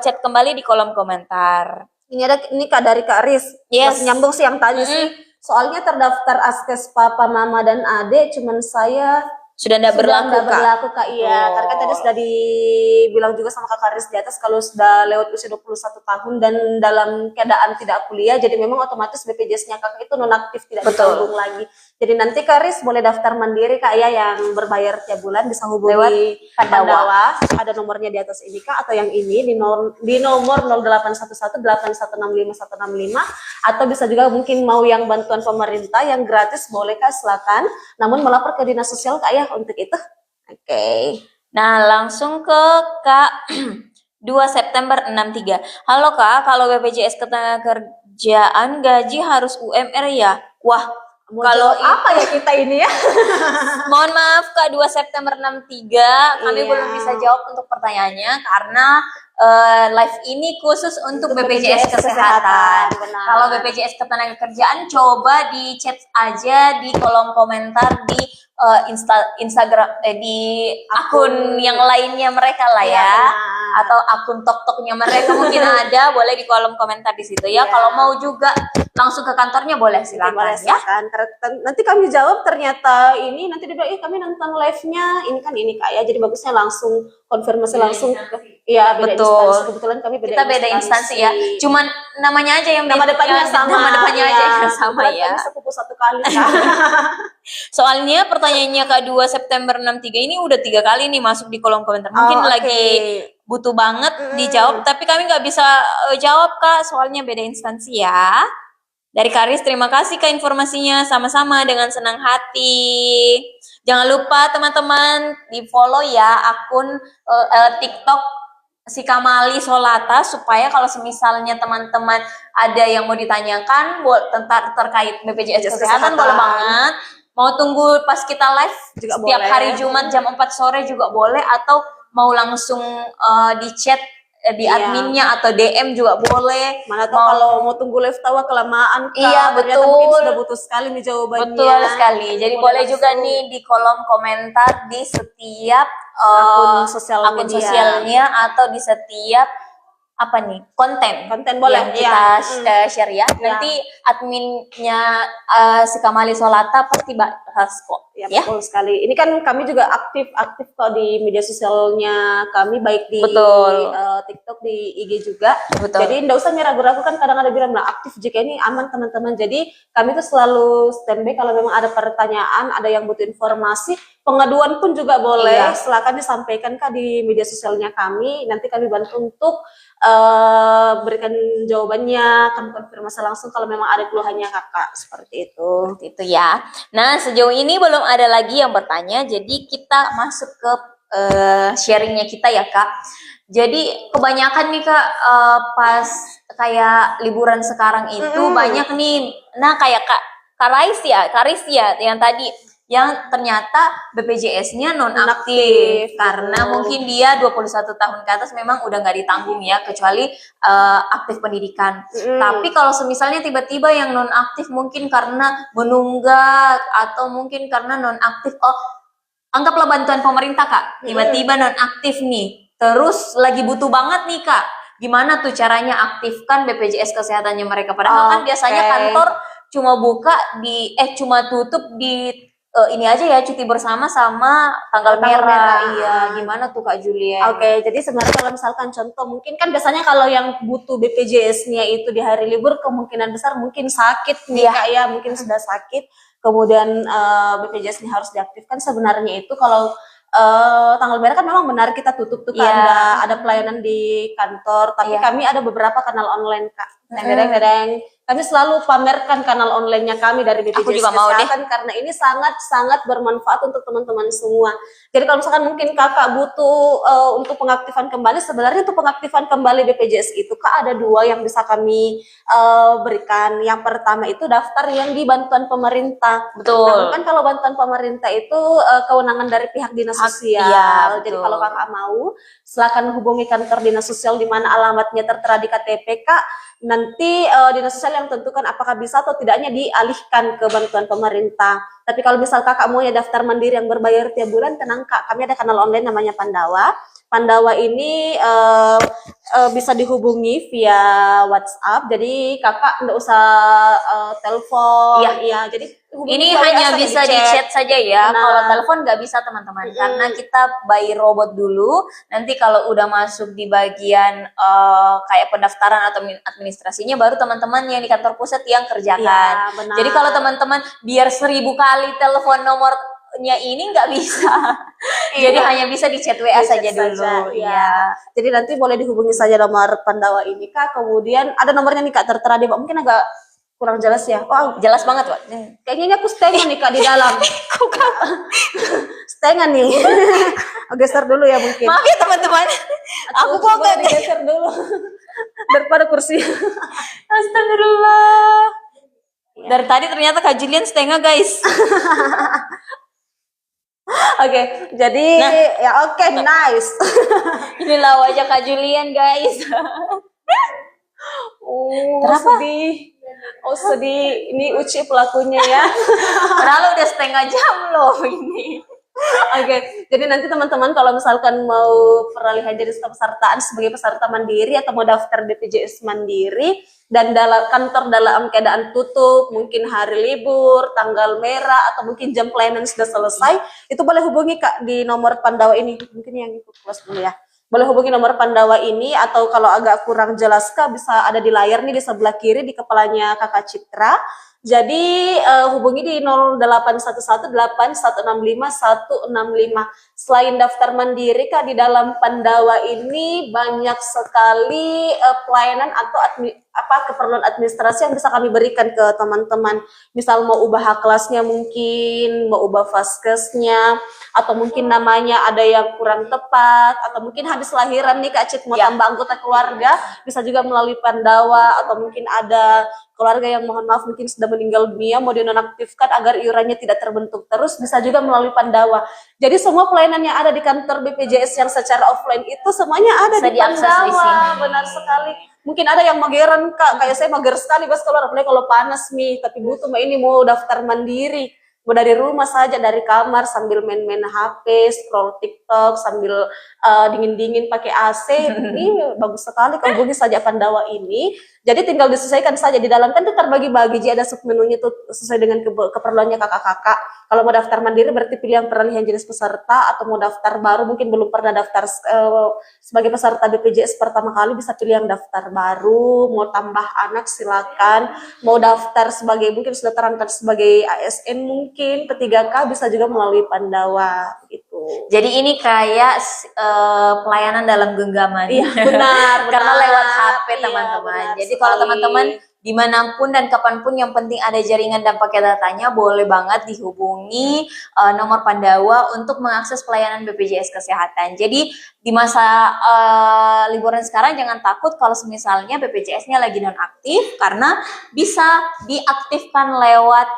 chat kembali di kolom komentar. Ini Kak dari Kak Riz. Yes. Nyambung sih yang tadi sih. Soalnya terdaftar askes papa, mama, dan adik, cuman saya sudah tidak berlaku Kak. Iya, karena kan tadi sudah dibilang juga sama Kak Karis di atas kalau sudah lewat usia 21 tahun dan dalam keadaan tidak kuliah, jadi memang otomatis BPJS-nya Kakak itu nonaktif, tidak ditanggung lagi. Jadi nanti Karis boleh daftar mandiri Kak ya yang berbayar tiap bulan, bisa hubungi lewat Pandawa. Ada nomornya di atas ini Kak atau yang ini di nomor 0811 8165 165 atau bisa juga mungkin mau yang bantuan pemerintah yang gratis boleh Kak silakan. Namun melapor ke dinas sosial Kak ya untuk itu. Oke. Nah, langsung ke Kak 2 September 63. Halo Kak, kalau BPJS Ketenagakerjaan gaji harus UMR ya? Wah, kalau apa ya kita ini ya? Mohon maaf Kak 2 September 63, kami belum bisa jawab untuk pertanyaannya karena live ini khusus untuk BPJS Kesehatan. Kalau BPJS Ketenagakerjaan coba di chat aja di kolom komentar di Instagram di akun yang lainnya mereka lah ya. Atau akun TokToknya mereka mungkin ada, boleh di kolom komentar di situ ya. Kalau mau juga langsung ke kantornya boleh silakan ya. Nanti kami jawab ternyata ini nanti dia bilang kami nonton live-nya ini kan ini Kak ya. Jadi bagusnya langsung konfirmasi langsung. Iya, beda instansi. Kebetulan kami beda instansi ya. Cuman namanya aja yang nama depannya sama. Nama depannya aja yang sama ya. Kami sepupu satu kali Kak. Soalnya pertanyaannya Kak 2 September 63 ini udah 3 kali nih masuk di kolom komentar. Mungkin lagi butuh banget dijawab, tapi kami nggak bisa jawab Kak, soalnya beda instansi ya. Dari Karis, terima kasih Kak informasinya, sama-sama dengan senang hati. Jangan lupa teman-teman di follow ya akun TikTok si Kamali Solata supaya kalau misalnya teman-teman ada yang mau ditanyakan tentang terkait BPJS Kesehatan boleh banget. Mau tunggu pas kita live juga setiap hari Jumat jam 4 sore juga boleh, atau mau langsung di chat di adminnya atau DM juga boleh. Mana tahu kalau mau tunggu live tawa kelamaan Kak. Iya betul. Mungkin sudah butuh sekali nih jawabannya. Betul sekali. Jadi boleh juga nih di kolom komentar di setiap akun sosialnya atau di setiap konten boleh yang kita share ya. Nanti adminnya si Kamali Solata pasti bahas kok. Ya, betul sekali. Ini kan kami juga aktif kok di media sosialnya kami, baik di TikTok, di IG juga. Betul. Jadi enggak usah ragu-ragu kan kadang ada bilang aktif jika ini aman teman-teman. Jadi kami tuh selalu standby kalau memang ada pertanyaan, ada yang butuh informasi, pengaduan pun juga boleh. Iya. Silakan disampaikan Kak di media sosialnya kami. Nanti kami bantu untuk berikan jawabannya, kami konfirmasi langsung kalau memang ada keluhannya Kakak, seperti itu. Seperti itu ya. Nah, sejauh ini belum ada lagi yang bertanya, jadi kita masuk ke sharingnya kita ya Kak. Jadi kebanyakan nih Kak, pas kayak liburan sekarang itu banyak nih, nah kayak Kak Karis ya yang tadi, yang ternyata BPJS-nya nonaktif karena mungkin dia 21 tahun ke atas memang udah nggak ditanggung ya, kecuali aktif pendidikan. Tapi kalau semisalnya tiba-tiba yang nonaktif mungkin karena menunggak atau mungkin karena nonaktif, anggaplah bantuan pemerintah Kak, tiba-tiba nonaktif nih, terus lagi butuh banget nih Kak, gimana tuh caranya aktifkan BPJS kesehatannya mereka? Padahal kan biasanya kantor cuma cuma tutup di ini aja ya, cuti bersama sama tanggal merah. Iya, gimana tuh Kak Julien? Oke, jadi sebenarnya kalau misalkan contoh, mungkin kan biasanya kalau yang butuh BPJS-nya itu di hari libur, kemungkinan besar mungkin sakit nih Kak ya, mungkin sudah sakit, kemudian BPJS-nya harus diaktifkan. Sebenarnya itu kalau tanggal merah kan memang benar kita tutup tuh kan, ada pelayanan di kantor, tapi kami ada beberapa kanal online Kak. Kadang-kadang kami selalu pamerkan kanal online-nya kami dari BPJS Kesehatan karena ini sangat-sangat bermanfaat untuk teman-teman semua. Jadi kalau misalkan mungkin Kakak butuh untuk pengaktifan kembali, sebenarnya untuk pengaktifan kembali BPJS itu Kak ada 2 yang bisa kami berikan. Yang pertama itu daftar yang di bantuan pemerintah. Betul. Nah, kan kalau bantuan pemerintah itu kewenangan dari pihak dinas sosial. Iya, jadi kalau Kakak mau, silakan hubungi kantor dinas sosial di mana alamatnya tertera di KTP Kak. Nanti dinas sosial yang tentukan apakah bisa atau tidaknya dialihkan ke bantuan pemerintah. Tapi kalau misal Kakak mau ya daftar mandiri yang berbayar tiap bulan, tenang Kak, kami ada kanal online namanya Pandawa. Pandawa ini bisa dihubungi via WhatsApp. Jadi Kakak nggak usah telepon. Iya. Jadi ini hanya bisa di chat saja ya. Kalau telepon nggak bisa teman-teman, karena kita by robot dulu. Nanti kalau udah masuk di bagian kayak pendaftaran atau administrasinya, baru teman-teman yang di kantor pusat yang kerjakan. Ya, jadi kalau teman-teman biar 1000 kali telepon nomornya ini nggak bisa. Jadi hanya bisa di chat WA saja dulu. Iya. Jadi nanti boleh dihubungi saja nomor Pandawa ini Kak. Kemudian ada nomornya nih Kak tertera di bawah. Mungkin agak kurang jelas ya. Oh, jelas banget Pak. Kayaknya aku setengah nih Kak di dalam. Setengah nih. Geser dulu ya mungkin. Maaf ya teman-teman. Aku kok boleh digeser dulu. Daripada kursi. Astagfirullah. Dari tadi ternyata Kak Julian setengah guys. Oke, jadi ya nice. Inilah wajah Kak Julian guys. Sedih. Sedih. Ini Uci pelakunya ya. Padahal udah setengah jam loh ini. Oke, jadi nanti teman-teman kalau misalkan mau peralihan jenis kepesertaan sebagai peserta mandiri atau mau daftar BPJS mandiri dan kantor dalam keadaan tutup, mungkin hari libur, tanggal merah, atau mungkin jam pelayanan sudah selesai, itu boleh hubungi Kak di nomor Pandawa ini. Mungkin yang ikut kelas dulu ya. Boleh hubungi nomor Pandawa ini, atau kalau agak kurang jelas Kak, bisa ada di layar nih di sebelah kiri di kepalanya Kakak Citra. Jadi hubungi di 08118165 Selain daftar mandiri Kak, di dalam Pandawa ini banyak sekali pelayanan atau keperluan administrasi yang bisa kami berikan ke teman-teman. Misal mau ubah hak kelasnya mungkin, mau ubah vaskesnya, atau mungkin namanya ada yang kurang tepat, atau mungkin habis lahiran nih Kak Cit mau tambah anggota keluarga, bisa juga melalui Pandawa, atau mungkin ada keluarga yang mohon maaf mungkin sudah meninggal dunia mau dinonaktifkan agar iurannya tidak terbentuk terus, bisa juga melalui Pandawa. Jadi semua pelayanan yang ada di kantor BPJS yang secara offline itu semuanya ada di Pandawa. Benar sekali. Mungkin ada yang mageran Kak, kayak saya mager sekali pas keluar, apalagi kalau panas nih, tapi butuh ini mau daftar mandiri. Mau dari rumah saja, dari kamar sambil main-main HP, scroll TikTok sambil dingin-dingin pakai AC. Ini bagus sekali kalau hubungi saja Pandawa ini. Jadi tinggal disesuaikan saja di dalam, kan itu terbagi-bagi, jadi ada submenunya tuh sesuai dengan keperluannya kakak-kakak. Kalau mau daftar mandiri berarti pilih yang peralihan jenis peserta, atau mau daftar baru mungkin belum pernah daftar sebagai peserta BPJS pertama kali bisa pilih yang daftar baru. Mau tambah anak silakan, mau daftar sebagai mungkin sudah terangkat sebagai ASN mungkin mungkin P3K bisa juga melalui Pandawa gitu. Jadi ini kayak pelayanan dalam genggaman. Iya, benar. Karena lewat HP Iya, teman-teman. benar Jadi kalau sekali. teman-teman dimanapun dan kapanpun yang penting ada jaringan dan pakai datanya, boleh banget dihubungi nomor Pandawa untuk mengakses pelayanan BPJS Kesehatan. Jadi di masa liburan sekarang jangan takut kalau misalnya BPJS-nya lagi nonaktif, karena bisa diaktifkan lewat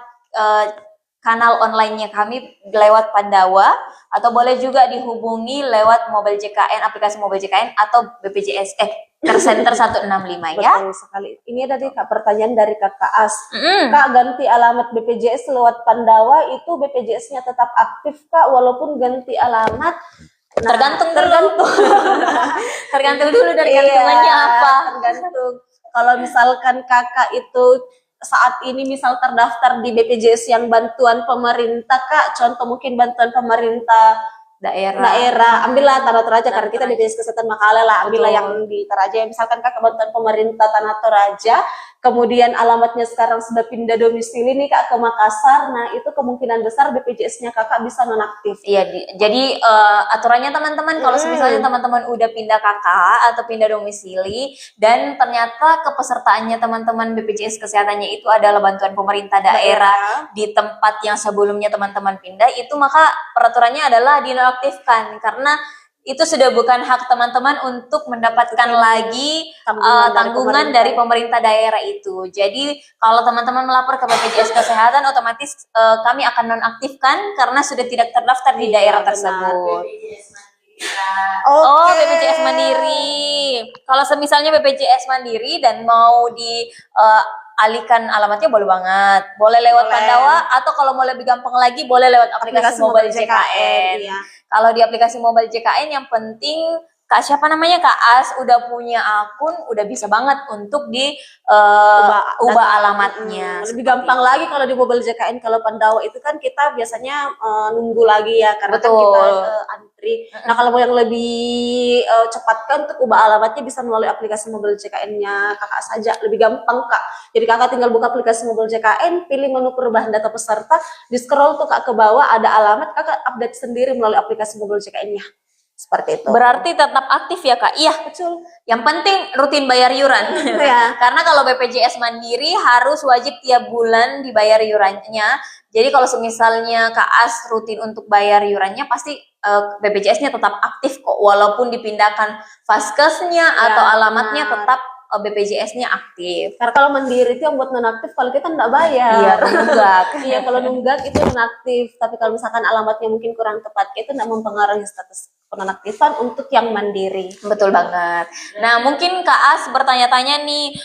kanal online-nya kami lewat Pandawa, atau boleh juga dihubungi lewat mobile JKN, aplikasi mobile JKN atau BPJS Care Center 165 ya. Betul sekali. Ini tadi Kak pertanyaan dari Kakak As. Kak, ganti alamat BPJS lewat Pandawa itu BPJS-nya tetap aktif Kak walaupun ganti alamat? Nah, tergantung dulu dari gantungannya apa. Tergantung. Kalau misalkan Kakak itu saat ini misal terdaftar di BPJS yang bantuan pemerintah Kak, contoh mungkin bantuan pemerintah daerah, ambillah Tanah Toraja karena kita BPJS Kesehatan Makale lah, ambillah yang di Toraja. Misalkan Kak bantuan pemerintah Tanah Toraja, kemudian alamatnya sekarang sudah pindah domisili nih Kak ke Makassar, nah itu kemungkinan besar BPJS-nya Kakak bisa nonaktif. Iya, jadi aturannya teman-teman kalau misalnya teman-teman udah pindah kakak atau pindah domisili dan ternyata kepesertaannya teman-teman BPJS Kesehatannya itu adalah bantuan pemerintah daerah di tempat yang sebelumnya teman-teman pindah, itu maka peraturannya adalah dinonaktifkan karena itu sudah bukan hak teman-teman untuk mendapatkan lagi tanggungan dari pemerintah daerah itu. Jadi kalau teman-teman melapor ke BPJS Kesehatan, otomatis kami akan nonaktifkan karena sudah tidak terdaftar di daerah tersebut. Oh, BPJS Mandiri. Kalau misalnya BPJS Mandiri dan mau alihkan alamatnya boleh banget. Boleh lewat Pandawa, atau kalau mau lebih gampang lagi boleh lewat aplikasi mobile JKN. Iya. Kalau di aplikasi mobile JKN yang penting Kak siapa namanya Kak As udah punya akun, udah bisa banget untuk ubah alamatnya. Lebih gampang lagi kalau di mobile JKN. Kalau Pandawa itu kan kita biasanya nunggu lagi ya karena kan kita antri. Nah kalau mau yang lebih cepat kan untuk ubah alamatnya bisa melalui aplikasi mobile JKN-nya Kakak saja, lebih gampang Kak. Jadi Kakak tinggal buka aplikasi mobile JKN, pilih menu perubahan data peserta, di scroll tuh Kak ke bawah ada alamat, Kakak update sendiri melalui aplikasi mobile JKN-nya. Seperti itu. Berarti tetap aktif ya Kak? Iya, betul. Yang penting rutin bayar iuran. Ya. Karena kalau BPJS Mandiri harus wajib tiap bulan dibayar iurannya. Jadi kalau misalnya Kak As rutin untuk bayar iurannya, pasti BPJS-nya tetap aktif kok. Walaupun dipindahkan vaskesnya atau alamatnya tetap BPJS-nya aktif. Karena kalau Mandiri itu yang buat nonaktif kalau kita nggak bayar. Iya, nunggak. Iya, kalau nunggak itu nonaktif. Tapi kalau misalkan alamatnya mungkin kurang tepat, itu nggak mempengaruhi status penonaktifan untuk yang Mandiri. Betul banget. Nah, mungkin Kak As bertanya-tanya nih,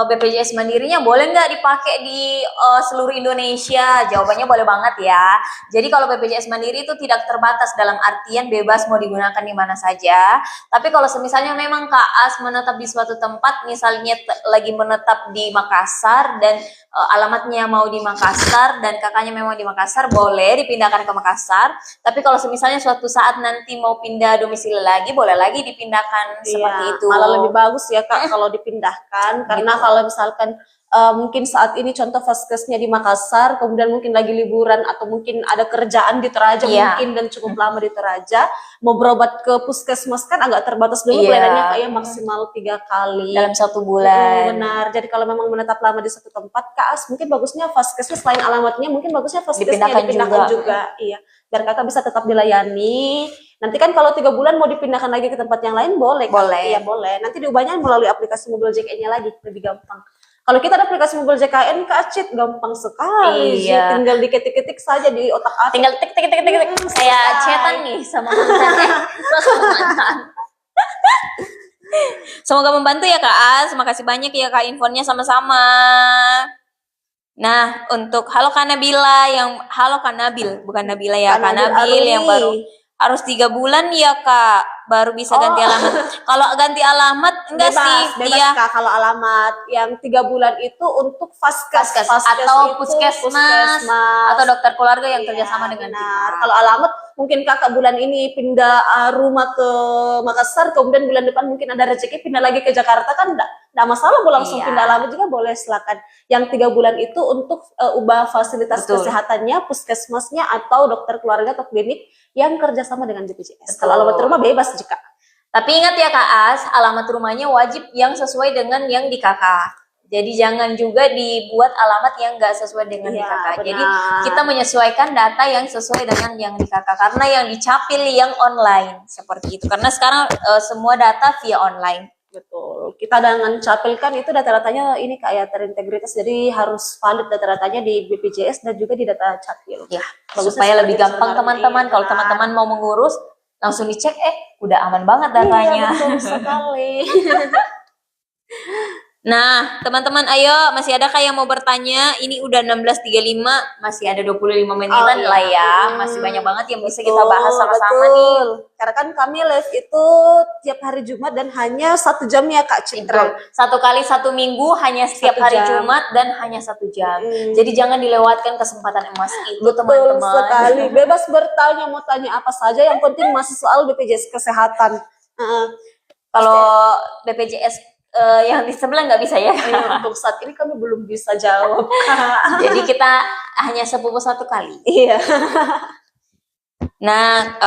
BPJS Mandirinya boleh nggak dipakai di seluruh Indonesia? Jawabannya boleh banget ya. Jadi kalau BPJS Mandiri itu tidak terbatas dalam artian bebas mau digunakan di mana saja. Tapi kalau misalnya memang Kak As menetap di suatu tempat, misalnya lagi menetap di Makassar dan alamatnya mau di Makassar dan kakaknya memang di Makassar, boleh dipindahkan ke Makassar. Tapi kalau misalnya suatu saat nanti mau pindah domisili lagi, boleh lagi dipindahkan seperti itu. Malah lebih bagus ya Kak kalau dipindahkan, karena kalau misalkan mungkin saat ini contoh vaskesnya di Makassar, kemudian mungkin lagi liburan atau mungkin ada kerjaan di Toraja mungkin dan cukup lama di Toraja, mau berobat ke puskesmas kan agak terbatas dulu pelayanannya kayak maksimal 3 kali dalam 1 bulan. Benar. Jadi kalau memang menetap lama di satu tempat, Kak As mungkin bagusnya vaskesnya selain alamatnya mungkin bagusnya vaskesnya dipindahkan juga. Iya, biar Kakak bisa tetap dilayani. Nanti kan kalau 3 bulan mau dipindahkan lagi ke tempat yang lain boleh. Boleh. Iya boleh. Nanti diubahnya melalui aplikasi mobile JKN-nya lagi, lebih gampang. Kalau kita ada aplikasi mobile JKN, Kak Acit gampang sekali. Iya. Tinggal diketik-ketik saja di otak atik. Tinggal tik. Kayak chatan nih sama mantan. Semoga membantu ya Kak As. Makasih banyak ya Kak infonya sama-sama. Nah, untuk halo Kak Nabila halo Kak Nabil, bukan Nabila ya, Kak Nabil yang baru harus 3 bulan ya Kak baru bisa ganti alamat. Kalau ganti alamat enggak bebas Kak, kalau alamat yang 3 bulan itu untuk vaskes atau puskesmas atau dokter keluarga yang kerjasama dengan kita. Kalau alamat mungkin Kakak bulan ini pindah rumah ke Makassar, kemudian bulan depan mungkin ada rezeki pindah lagi ke Jakarta, kan Nggak masalah, mau langsung Iya. pindah alamat juga boleh, silakan. Yang 3 bulan itu untuk ubah fasilitas Betul. kesehatannya, puskesmasnya atau dokter keluarga atau klinik yang kerjasama dengan BPJS. Betul. Kalau alamat rumah bebas jika. Tapi ingat ya Kak As, alamat rumahnya wajib yang sesuai dengan yang di kakak. Jadi jangan juga dibuat alamat yang nggak sesuai dengan di Iya, kakak. benar. Jadi kita menyesuaikan data yang sesuai dengan yang di kakak. Karena yang dicapil yang online seperti itu. Karena sekarang semua data via online. Betul. Kita dengan capilkan itu data-datanya ini kayak terintegritas, jadi harus valid data-datanya di BPJS dan juga di data capil. Ya, Bagusnya supaya seperti lebih itu gampang sebenarnya. teman-teman. Kalau Benar. teman-teman mau mengurus, langsung dicek, udah aman banget datanya. Iya, betul sekali. Nah, teman-teman, ayo, masih ada kah yang mau bertanya? Ini udah 16.35, masih ada 25 menitan iya. lah ya. Masih banyak banget yang bisa kita Betul, bahas sama-sama betul. nih. Karena kan kami live itu tiap hari Jumat dan hanya 1 jam ya Kak Citra. Satu kali 1 minggu, hanya setiap 1 hari jam. Jumat dan hanya 1 jam. Jadi jangan dilewatkan kesempatan emas itu, Betul teman-teman. sekali. Bebas bertanya, mau tanya apa saja. Yang penting masih soal BPJS Kesehatan. Kalau BPJS yang di sebelah nggak bisa ya. Iya, untuk saat ini kami belum bisa jawab, Kak. Jadi kita hanya sepupu 1 kali. Iya. Nah,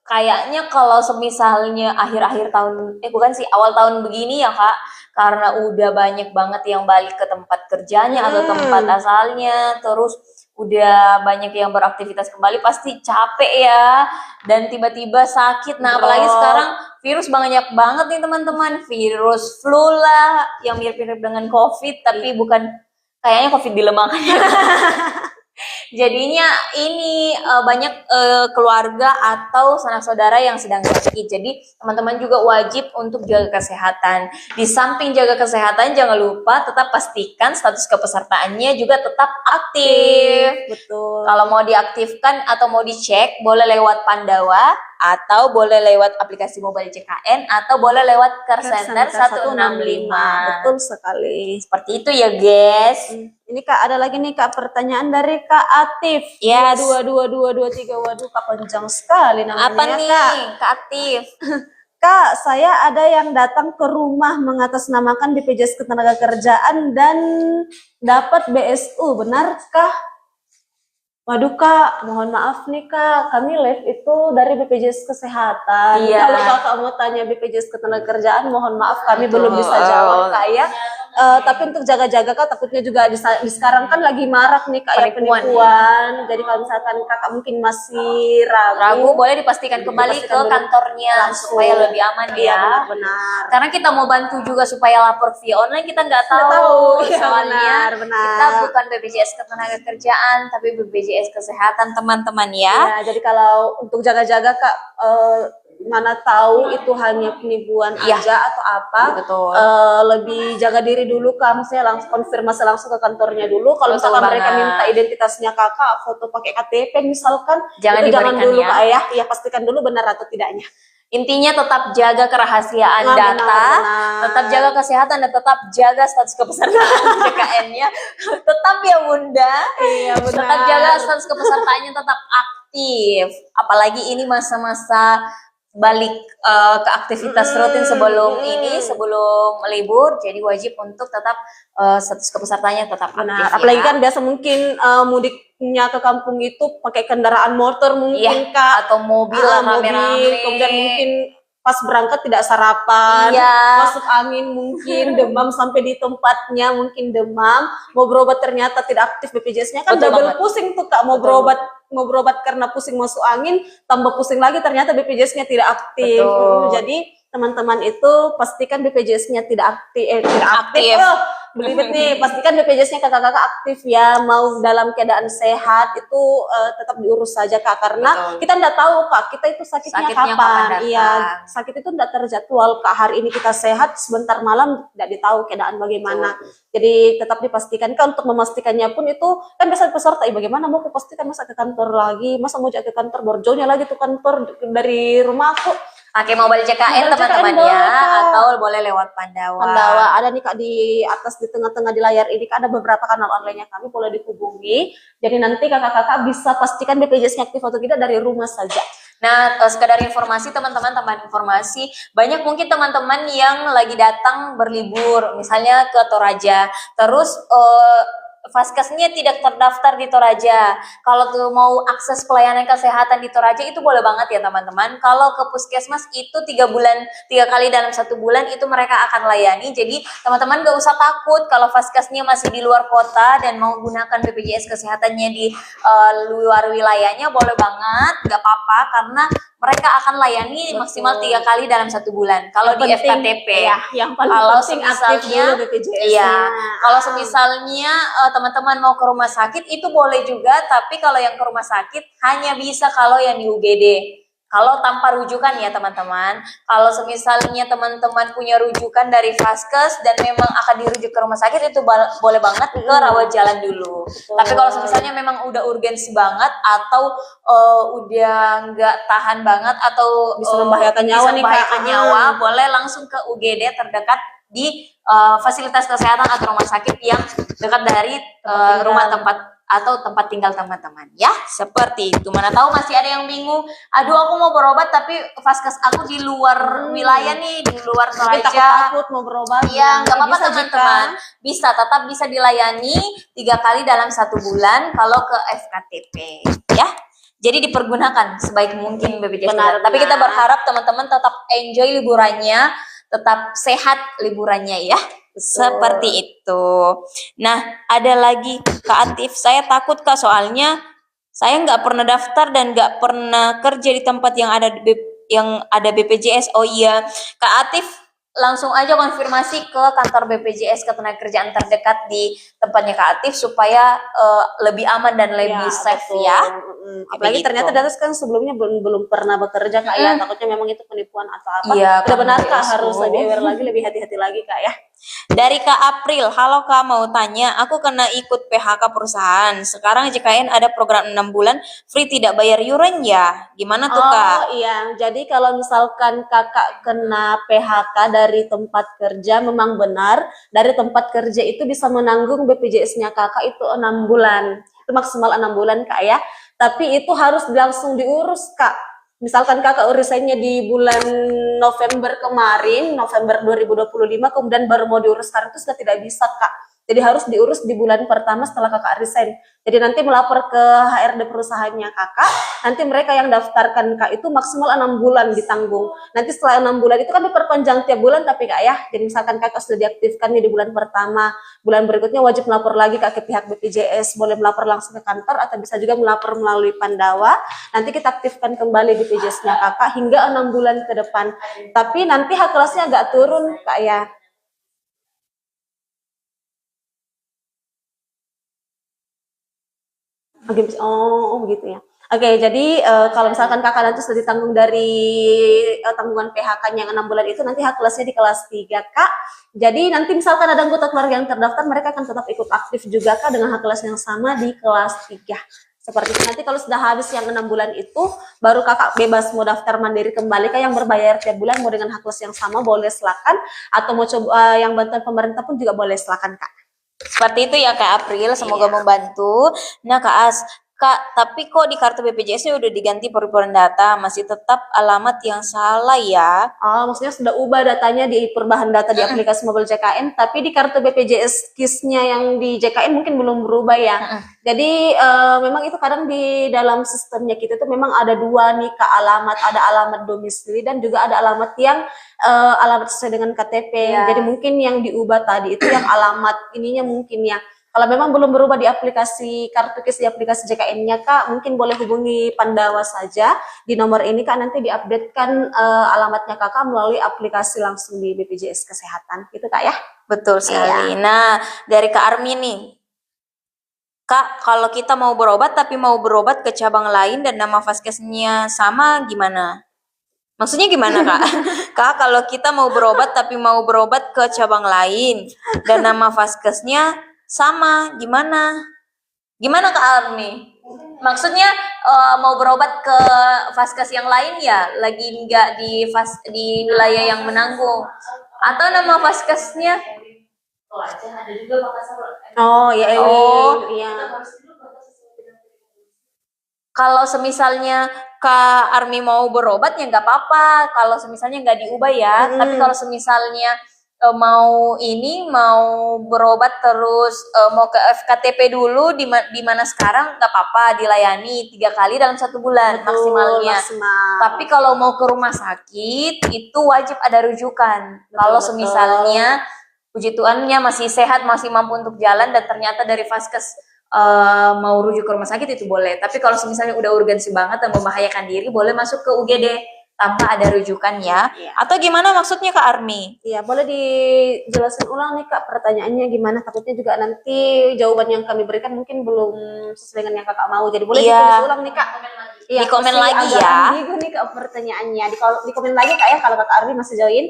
kayaknya kalau semisalnya akhir-akhir tahun, bukan sih, awal tahun begini ya Kak, karena udah banyak banget yang balik ke tempat kerjanya atau tempat asalnya, terus udah banyak yang beraktivitas kembali, pasti capek ya, dan tiba-tiba sakit. Nah, apalagi sekarang virus banyak banget nih teman-teman, virus flu lah, yang mirip-mirip dengan COVID, tapi bukan, kayaknya COVID dilemahkan. Jadinya ini banyak keluarga atau sanak saudara yang sedang sakit. Jadi teman-teman juga wajib untuk jaga kesehatan. Di samping jaga kesehatan, jangan lupa tetap pastikan status kepesertaannya juga tetap aktif. Betul. Kalau mau diaktifkan atau mau dicek, boleh lewat Pandawa, atau boleh lewat aplikasi mobile CKN, atau boleh lewat Care Center 165. Betul sekali. Seperti itu ya guys. Ini Kak, ada lagi nih Kak pertanyaan dari Kak Atif. Yes. 222223. Waduh, Kak panjang sekali namanya. Apa nih Kak? Kak Aktif? Kak, saya ada yang datang ke rumah mengatasnamakan BPJS Ketenagakerjaan dan dapat BSU, benarkah? Waduh Kak, mohon maaf nih Kak, kami live itu dari BPJS Kesehatan. Iya. Kalau Kakak mau tanya BPJS Ketenagakerjaan, mohon maaf kami belum bisa jawab Kak ya. Tapi untuk jaga-jaga Kak, takutnya juga di sekarang kan lagi marak nih Kak ya penipuan. Jadi kalau misalkan Kakak mungkin masih ragu, boleh dipastikan kembali ke kantornya supaya lebih aman Iya, ya. benar. Karena kita mau bantu juga supaya lapor via online, kita nggak tahu. Iya, Soalnya benar. kita bukan BPJS Ketenagakerjaan, tapi BPJS Kesehatan teman-teman ya. Ya, jadi kalau untuk jaga-jaga Kak, mana tahu itu hanya penipuan aja atau apa. Betul. Lebih jaga diri dulu Kak, maksudnya langsung konfirmasi langsung ke kantornya dulu. Kalau misalkan mereka minta identitasnya Kakak, foto pakai KTP misalkan, jangan itu jangan dulu ya. Kak ya, pastikan dulu benar atau tidaknya. Intinya tetap jaga kerahasiaan data, benar. tetap jaga kesehatan, dan tetap jaga status kepesertaan JKN-nya. Tetap ya Bunda. Iya, benar. Tetap jaga status kepesertaannya tetap aktif. Apalagi ini masa-masa balik ke aktivitas rutin sebelum libur, jadi wajib untuk tetap status kepesertaannya tetap aktif. Apalagi kan biasa mungkin mudiknya ke kampung itu pakai kendaraan motor mungkin Kak, atau mobil rame-rame. Kemudian mungkin pas berangkat tidak sarapan, masuk angin mungkin, demam sampai di tempatnya mungkin demam, mau berobat ternyata tidak aktif BPJS-nya kan double pusing tuh Kak, mau berobat karena pusing masuk angin, tambah pusing lagi ternyata BPJS-nya tidak aktif. Jadi teman-teman itu pastikan BPJS-nya tidak aktif. Belibet nih, pastikan BPJS-nya kakak-kakak aktif ya, mau dalam keadaan sehat itu tetap diurus saja Kak, karena kita nggak tahu Kak, kita itu sakitnya kapan. Iya, sakit itu nggak terjadwal Kak, hari ini kita sehat, sebentar malam tidak ditahu keadaan bagaimana. Jadi tetap dipastikan Kak, untuk memastikannya pun itu kan biasa peserta, bagaimana mau aku pastikan masa ke kantor lagi, masa mau ke kantor borjonya lagi tuh kantor dari rumahku. Pakai mobile CKN teman-teman ya, atau boleh lewat Pandawa. Ada nih Kak di atas, di tengah-tengah di layar ini Kak, ada beberapa kanal online-nya kami, boleh dihubungi. Jadi nanti kakak-kakak bisa pastikan BPJS-nya aktif atau tidak dari rumah saja. Nah, sekedar informasi teman-teman, tambahan informasi, banyak mungkin teman-teman yang lagi datang berlibur, misalnya ke Toraja, terus Vaskesnya tidak terdaftar di Toraja. Kalau tuh mau akses pelayanan kesehatan di Toraja itu boleh banget ya teman-teman. Kalau ke puskesmas itu 3 kali dalam 1 bulan itu mereka akan layani. Jadi teman-teman gak usah takut kalau Vaskesnya masih di luar kota dan mau gunakan BPJS kesehatannya di luar wilayahnya, boleh banget, gak apa-apa karena mereka akan layani maksimal 3 kali dalam 1 bulan. Kalau di FKTP, ya, yang paling kalau penting aktif dulu BPJS-nya. iya, kalau semisalnya teman-teman mau ke rumah sakit itu boleh juga, tapi kalau yang ke rumah sakit hanya bisa kalau yang di UGD. Kalau tanpa rujukan ya teman-teman. Kalau semisalnya teman-teman punya rujukan dari Vaskes dan memang akan dirujuk ke rumah sakit itu boleh banget ke rawat jalan dulu. Tapi kalau semisalnya memang udah urgensi banget atau udah nggak tahan banget atau bisa membahayakan nyawa, boleh langsung ke UGD terdekat di fasilitas kesehatan atau rumah sakit yang dekat dari rumah tempat atau tempat tinggal teman-teman ya, seperti itu. Mana tahu masih ada yang bingung, aduh aku mau berobat tapi Vaskes aku di luar wilayah nih, di luar Toraja, takut mau berobat. Iya, nggak apa-apa teman-teman, tetap bisa dilayani 3 kali dalam 1 bulan kalau ke FKTP ya. Jadi dipergunakan sebaik mungkin BPJS. Tapi kita berharap teman-teman tetap enjoy liburannya, tetap sehat liburannya ya. Seperti itu. Nah, ada lagi Kak Atif, saya takut Kak soalnya saya nggak pernah daftar dan nggak pernah kerja di tempat yang ada BPJS. Oh iya, Kak Atif langsung aja konfirmasi ke kantor BPJS Ketenagakerjaan terdekat di tempatnya Kak Atif supaya lebih aman dan lebih safe betul. ya. Apalagi ternyata Datus kan sebelumnya belum pernah bekerja Kak ya, takutnya memang itu penipuan atau apa. Iya, udah benar Kak, harus lebih aware lagi, lebih hati-hati lagi Kak ya. Dari Kak April, halo Kak, mau tanya, aku kena ikut PHK perusahaan. Sekarang JKN ada program 6 bulan free tidak bayar yuran ya. Gimana tuh Kak? Oh iya, jadi kalau misalkan Kakak kena PHK dari tempat kerja, memang benar dari tempat kerja itu bisa menanggung BPJS-nya Kakak itu 6 bulan. Itu maksimal 6 bulan Kak ya. Tapi itu harus langsung diurus Kak. Misalkan Kakak resignnya di bulan November kemarin, November 2025, kemudian baru mau diurus sekarang itu sudah tidak bisa Kak. Jadi harus diurus di bulan pertama setelah Kakak resign. Jadi nanti melapor ke HRD perusahaannya Kakak, nanti mereka yang daftarkan Kak itu maksimal 6 bulan ditanggung. Nanti setelah 6 bulan itu kan diperpanjang tiap bulan tapi Kak ya. Jadi misalkan Kakak sudah diaktifkan nih di bulan pertama, bulan berikutnya wajib melapor lagi Kak ke pihak BPJS, boleh melapor langsung ke kantor atau bisa juga melapor melalui Pandawa. Nanti kita aktifkan kembali BPJS-nya Kakak hingga 6 bulan ke depan. Tapi nanti hak kelasnya agak turun Kak ya. Oh begitu ya. Oke, jadi kalau misalkan Kakak nanti sudah ditanggung dari tanggungan PHK-nya yang 6 bulan itu, nanti hak kelasnya di kelas 3 Kak. Jadi nanti misalkan ada anggota keluarga yang terdaftar, mereka akan tetap ikut aktif juga Kak dengan hak kelas yang sama di kelas 3. Seperti itu. Nanti kalau sudah habis yang 6 bulan itu, baru Kakak bebas mau daftar mandiri kembali Kak, yang berbayar tiap bulan mau dengan hak kelas yang sama boleh silakan, atau mau coba yang bantuan pemerintah pun juga boleh silakan Kak. Seperti itu ya Kak April, semoga membantu. Nah Kak As, Kak, tapi kok di kartu BPJS-nya udah diganti perinpuran data, masih tetap alamat yang salah ya? Oh, maksudnya sudah ubah datanya di perubahan data di aplikasi mobile JKN, tapi di kartu BPJS KIS-nya yang di JKN mungkin belum berubah ya. Jadi memang itu kadang di dalam sistemnya kita itu memang ada dua nih Kak alamat, ada alamat domisili dan juga ada alamat yang alamat sesuai dengan KTP. Jadi mungkin yang diubah tadi itu yang alamat ininya mungkin ya. Kalau memang belum berubah di aplikasi kartu KIS di aplikasi JKN-nya Kak, mungkin boleh hubungi Pandawa saja di nomor ini Kak, nanti diupdatekan alamatnya Kakak melalui aplikasi langsung di BPJS Kesehatan. Gitu Kak ya. Betul sekali. Nah, dari Kak Armi nih. Kak, kalau kita mau berobat tapi mau berobat ke cabang lain dan nama vaskesnya sama gimana? Maksudnya gimana Kak? Kak, kalau kita mau berobat tapi mau berobat ke cabang lain dan nama vaskesnya sama, gimana? Gimana Kak Armi? Maksudnya mau berobat ke vaskes yang lain ya, lagi nggak di wilayah yang menanggung, atau nama vaskesnya? Oh ya, iya. kalau semisalnya Kak Army mau berobat ya nggak apa-apa. Kalau semisalnya nggak diubah ya. Tapi kalau semisalnya mau berobat terus mau ke FKTP dulu di mana sekarang nggak apa-apa, dilayani 3 kali dalam 1 bulan maksimalnya. Tapi kalau mau ke rumah sakit itu wajib ada rujukan. Kalau semisalnya puji Tuhannya masih sehat, masih mampu untuk jalan dan ternyata dari Vaskes mau rujuk ke rumah sakit itu boleh. Tapi kalau misalnya udah urgensi banget dan membahayakan diri, boleh masuk ke UGD tanpa ada rujukan ya. Atau gimana maksudnya Kak Army? Iya, boleh dijelaskan ulang nih Kak pertanyaannya gimana? Takutnya juga nanti jawaban yang kami berikan mungkin belum sesuai dengan yang Kakak mau. Jadi boleh ditulis ulang nih Kak. Di komen lagi ya. Ambigu nih Kak pertanyaannya. Di komen lagi Kak ya kalau Kakak Army masih join.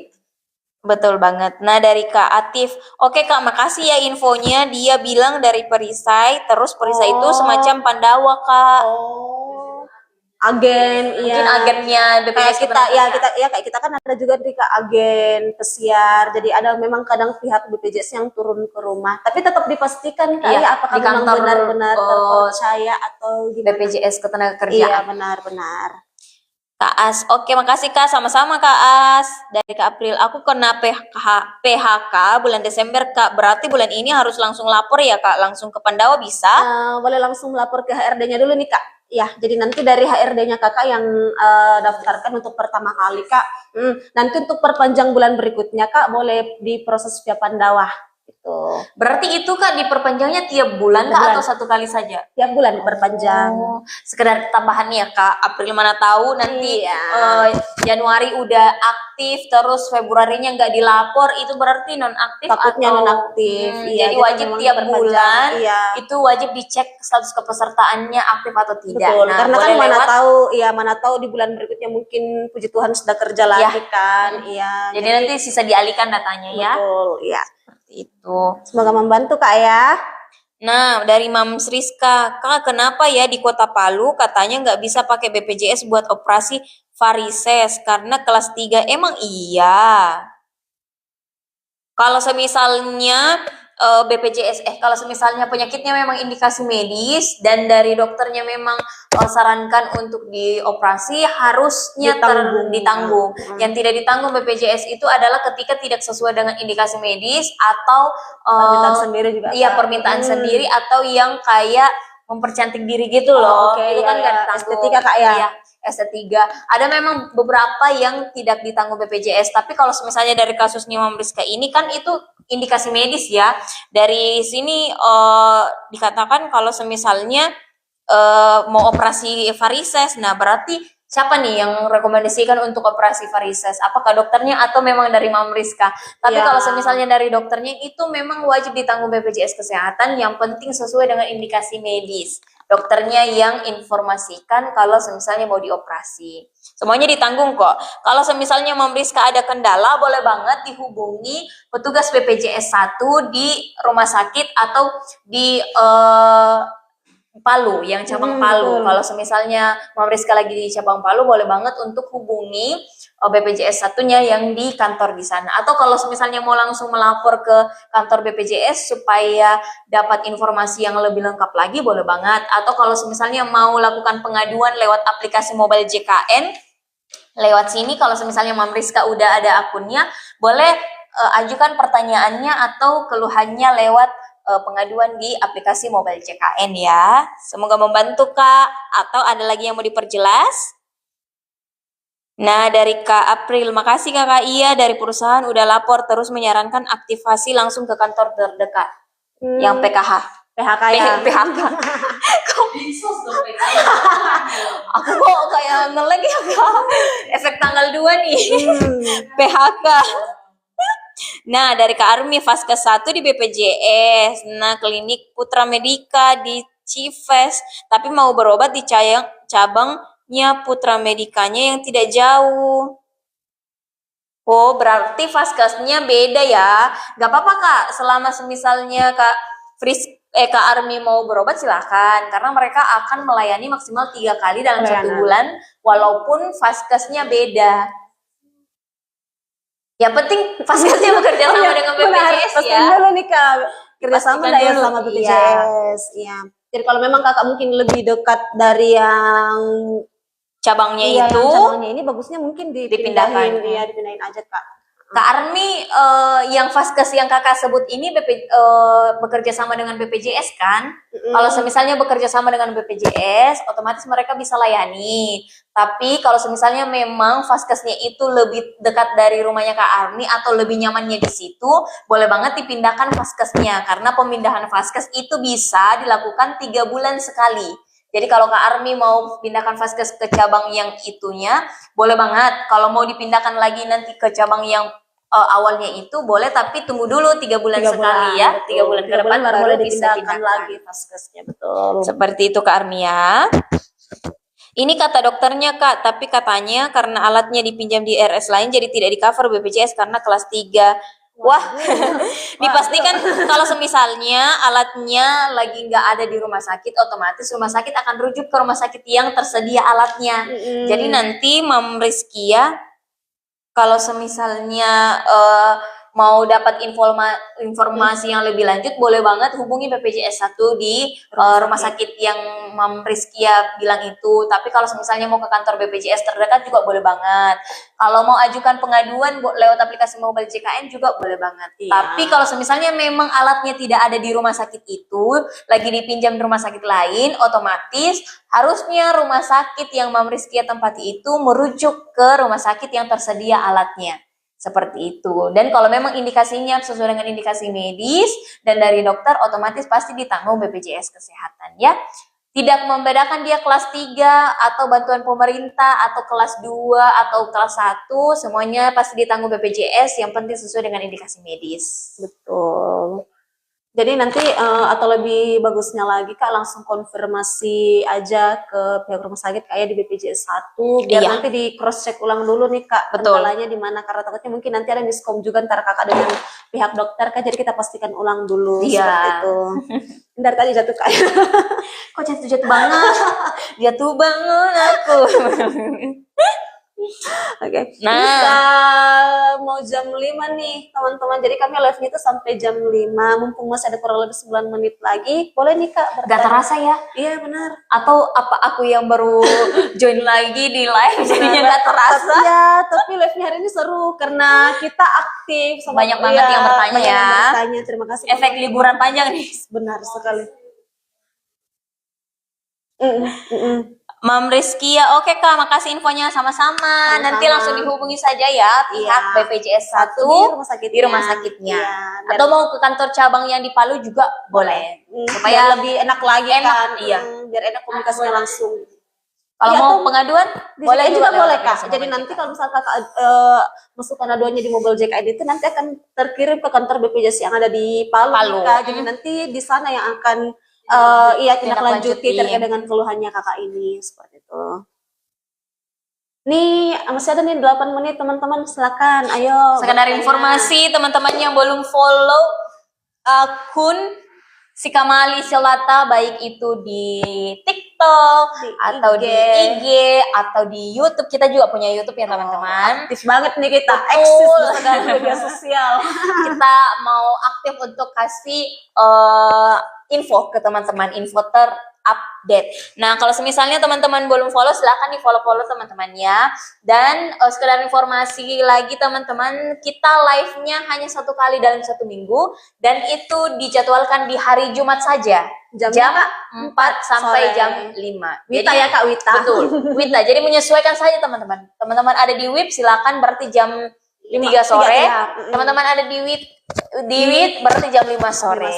Betul banget. Nah dari Kak Atif, oke Kak, makasih ya infonya. Dia bilang dari Perisai, terus Perisai itu semacam Pandawa Kak. Agen, mungkin agennya BPJS kayak kita kan ada juga nih Kak agen pesiar. Jadi ada memang kadang pihak BPJS yang turun ke rumah, tapi tetap dipastikan Kak ya apakah memang benar-benar terpercaya atau gimana. BPJS Ketenagakerjaan. Iya benar-benar. Kak As, oke makasih Kak, sama-sama Kak As. Dari Kak April, aku kena PHK bulan Desember Kak, berarti bulan ini harus langsung lapor ya Kak, langsung ke Pandawa bisa? Boleh langsung lapor ke HRD-nya dulu nih Kak. Ya, jadi nanti dari HRD-nya Kakak yang daftarkan untuk pertama kali Kak. Nanti untuk perpanjang bulan berikutnya Kak, boleh diproses via Pandawa. Gitu. Berarti itu Kak diperpanjangnya tiap bulan Kak atau 1 kali saja? Tiap bulan diperpanjang. Sekedar tambahan ya Kak, April mana tahu nanti Januari udah aktif terus Februarinya nggak dilapor, itu berarti nonaktif. Takutnya nonaktif. Jadi wajib tiap bulan itu wajib dicek status kepesertaannya aktif atau tidak. Betul, karena kan mana tahu di bulan berikutnya mungkin puji Tuhan sudah kerja lagi kan. Iya. Jadi nanti sisa dialihkan datanya ya. Betul, iya. Itu. Semoga membantu Kak ya. Nah, dari Mams Rizka, Kak kenapa ya di Kota Palu katanya nggak bisa pakai BPJS buat operasi varises karena kelas 3? Emang iya? Kalau semisalnya kalau semisalnya penyakitnya memang indikasi medis dan dari dokternya memang sarankan untuk dioperasi, harusnya ditanggung. Yang tidak ditanggung BPJS itu adalah ketika tidak sesuai dengan indikasi medis atau permintaan sendiri juga. Iya, permintaan sendiri atau yang kayak mempercantik diri gitu loh. Itu kan nggak ditanggung. Estetika Kak ya. Iya. S3. Ada memang beberapa yang tidak ditanggung BPJS, tapi kalau misalnya dari kasus Mams Rizka ini kan itu indikasi medis ya. Dari sini dikatakan kalau misalnya mau operasi varises, nah berarti siapa nih yang rekomendasikan untuk operasi varises? Apakah dokternya atau memang dari Mams Rizka? Tapi kalau misalnya dari dokternya itu memang wajib ditanggung BPJS Kesehatan, yang penting sesuai dengan indikasi medis. Dokternya yang informasikan kalau misalnya mau dioperasi. Semuanya ditanggung kok. Kalau misalnya Mams Rizka ada kendala, boleh banget dihubungi petugas BPJS 1 di rumah sakit atau di Palu, yang cabang Palu. Kalau misalnya Mams Rizka lagi di cabang Palu, boleh banget untuk hubungi BPJS satunya yang di kantor di sana. Atau kalau misalnya mau langsung melapor ke kantor BPJS supaya dapat informasi yang lebih lengkap lagi, boleh banget. Atau kalau misalnya mau lakukan pengaduan lewat aplikasi mobile JKN, lewat sini kalau misalnya Mams Rizka udah ada akunnya, boleh ajukan pertanyaannya atau keluhannya lewat pengaduan di aplikasi mobile JKN ya. Semoga membantu Kak. Atau ada lagi yang mau diperjelas? Nah, dari Kak April, makasih Kakak Iya dari perusahaan udah lapor, terus menyarankan aktivasi langsung ke kantor terdekat. Yang PKH ya. PHK. Aku kok kayak nge-lag ya Kak. Efek tanggal 2 nih. PHK. Nah, dari Kak Army, Vaskes 1 di BPJS. Nah, klinik Putra Medika di Cives. Tapi mau berobat di cabangnya Putra Medikanya yang tidak jauh. Oh, berarti Vaskesnya beda ya. Gak apa-apa Kak, selama misalnya Kak Army mau berobat silahkan. Karena mereka akan melayani maksimal 3 kali dalam 1 bulan. Walaupun Vaskesnya beda. Yang penting Vaskesnya bekerja sama dengan BPJS ya. Pastikan dulu nih Kak, kerjasama ya sama BPJS. Iya. Jadi kalau memang kakak mungkin lebih dekat dari yang cabangnya iya, itu yang cabangnya ini bagusnya mungkin dipindahkan. dipindahin aja Kak. Kak Armi, yang Vaskes yang kakak sebut ini bekerja sama dengan BPJS kan? Kalau semisalnya bekerja sama dengan BPJS, otomatis mereka bisa layani. Tapi kalau semisalnya memang Vaskesnya itu lebih dekat dari rumahnya Kak Armi atau lebih nyamannya di situ, boleh banget dipindahkan Vaskesnya. Karena pemindahan Vaskes itu bisa dilakukan 3 bulan sekali. Jadi kalau Kak Armi mau pindahkan Vaskes ke cabang yang itunya, boleh banget. Kalau mau dipindahkan lagi nanti ke cabang yang awalnya itu boleh, tapi tunggu dulu 3 bulan sekali ya. 3 bulan ke depan baru bisa dipindahkan lagi Vaskesnya, betul. Seperti itu Kak Armi ya. Ini kata dokternya Kak, tapi katanya karena alatnya dipinjam di RS lain jadi tidak di cover BPJS karena kelas 3. Wah, dipastikan kalau semisalnya alatnya lagi nggak ada di rumah sakit, otomatis rumah sakit akan rujuk ke rumah sakit yang tersedia alatnya. Jadi nanti Mam Rizkia, kalau semisalnya mau dapat informasi yang lebih lanjut, boleh banget hubungi BPJS 1 di rumah sakit yang Mam Rizkia bilang itu. Tapi kalau misalnya mau ke kantor BPJS terdekat juga boleh banget. Kalau mau ajukan pengaduan lewat aplikasi mobile JKN juga boleh banget. Iya. Tapi kalau misalnya memang alatnya tidak ada di rumah sakit itu, lagi dipinjam di rumah sakit lain, otomatis harusnya rumah sakit yang Mam Rizkia tempati itu merujuk ke rumah sakit yang tersedia alatnya. Seperti itu. Dan kalau memang indikasinya sesuai dengan indikasi medis dan dari dokter, otomatis pasti ditanggung BPJS Kesehatan ya. Tidak membedakan dia kelas 3 atau bantuan pemerintah atau kelas 2 atau kelas 1, semuanya pasti ditanggung BPJS, yang penting sesuai dengan indikasi medis. Betul. Jadi nanti atau lebih bagusnya lagi Kak langsung konfirmasi aja ke pihak rumah sakit kayak di BPJS 1 biar nanti di cross check ulang dulu nih Kak. Betul. Kendalanya di mana, karena takutnya mungkin nanti ada miskom juga antara Kakak dengan pihak dokter Kak, jadi kita pastikan ulang dulu seperti itu. Bentar tadi jatuh Kak. Kok jatuh banget? Jatuh banget aku. Oke. Nah, bisa mau jam 5 nih teman-teman. Jadi kami live-nya itu sampai jam 5. Mumpung masih ada kurang lebih 9 menit lagi. Boleh nih Kak. Gak terasa ya? Iya benar. Atau apa aku yang baru join lagi di live jadinya gak terasa? Ya, tapi live-nya hari ini seru karena kita aktif. Banyak banget yang bertanya ya. Terima kasih. Efek liburan panjang nih. Benar sekali. Mam Rizkia, oke Kak, makasih infonya sama-sama. Nanti langsung dihubungi saja ya pihak BPJS 1 di rumah sakitnya. Atau mau ke kantor cabang yang di Palu juga boleh. Supaya lebih enak lagi kan. Iya. Biar enak komunikasinya langsung. Kalau mau pengaduan boleh juga boleh Kak. Jadi nanti kalau misalkan Kakak masukkan aduannya di mobile JKN itu nanti akan terkirim ke kantor BPJS yang ada di Palu. Kak. Jadi nanti di sana yang akan tindak lanjuti terkait dengan keluhannya Kakak ini, seperti itu. Nih masih ada nih 8 menit teman-teman, silakan ayo. Sekedar informasi teman-teman yang belum follow akun si Kamali Silata, baik itu di TikTok atau di IG atau di YouTube. Kita juga punya YouTube ya teman-teman. Aktif banget nih kita, eksis di segala media sosial. Kita mau aktif untuk kasih info ke teman-teman, info terupdate. Nah, kalau misalnya teman-teman belum follow, silahkan di follow teman-teman ya. Dan sekedar informasi lagi teman-teman, kita live-nya hanya 1 kali dalam 1 minggu dan itu dijadwalkan di hari Jumat saja. Jam 4 sampai jam 5. Wita ya Kak, Wita. Betul, Wita. Jadi menyesuaikan saja teman-teman. Teman-teman ada di WIB silakan berarti jam 3 sore. Teman-teman ada di WIB berarti jam 5 sore.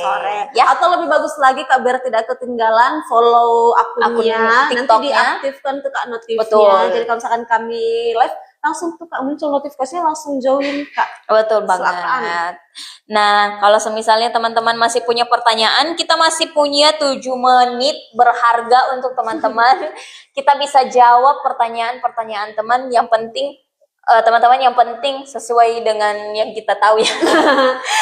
Ya. Atau lebih bagus lagi Kak, biar tidak ketinggalan, follow akunnya, nanti diaktifkan tuh Kak notifnya. Betul. Jadi kalau misalkan kami live langsung tuh Kak muncul notifikasinya, langsung join Kak. Betul banget. Nah, kalau misalnya teman-teman masih punya pertanyaan, kita masih punya 7 menit berharga untuk teman-teman. Kita bisa jawab pertanyaan-pertanyaan teman. Yang penting teman-teman, yang penting sesuai dengan yang kita tahu ya.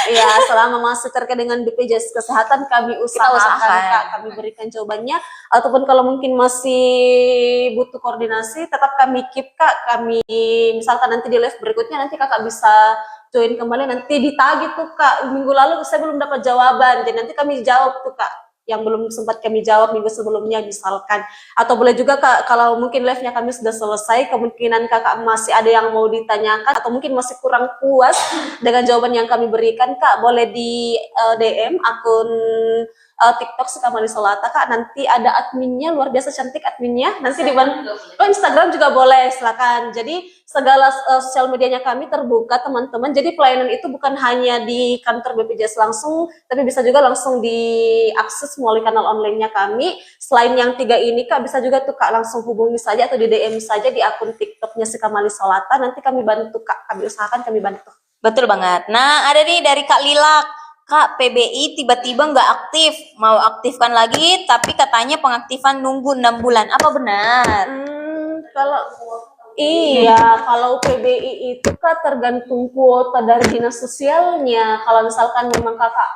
Ya, selama masih terkait dengan BPJS Kesehatan kami usahakan Kak, kami berikan jawabannya. Ataupun kalau mungkin masih butuh koordinasi, tetap kami keep Kak. Kami misalkan nanti di live berikutnya nanti Kakak bisa join kembali, nanti ditagih tuh Kak. Minggu lalu saya belum dapat jawaban, jadi nanti kami jawab tuh Kak. yang belum sempat kami jawab minggu sebelumnya misalkan. Atau boleh juga Kak, kalau mungkin live-nya kami sudah selesai, kemungkinan Kakak masih ada yang mau ditanyakan atau mungkin masih kurang puas dengan jawaban yang kami berikan, Kak, boleh di DM akun TikTok Sukamali Solata, Kak. Nanti ada adminnya, luar biasa cantik adminnya. Nanti dibantu. Oh, Instagram juga boleh, silakan. Jadi segala sosial medianya kami terbuka, teman-teman. Jadi pelayanan itu bukan hanya di kantor BPJS langsung, tapi bisa juga langsung diakses melalui kanal online-nya kami. Selain yang 3 ini, Kak, bisa juga tuh Kak langsung hubungi saja atau di DM saja di akun TikToknya Sukamali Solata. Nanti kami bantu, Kak. Kami usahakan kami bantu. Betul banget. Nah, ada nih dari Kak Lilak. Kak, PBI tiba-tiba nggak aktif, mau aktifkan lagi, tapi katanya pengaktifan nunggu 6 bulan. Apa benar? Kalau PBI itu Kak tergantung kuota dari dinas sosialnya. Kalau misalkan memang Kakak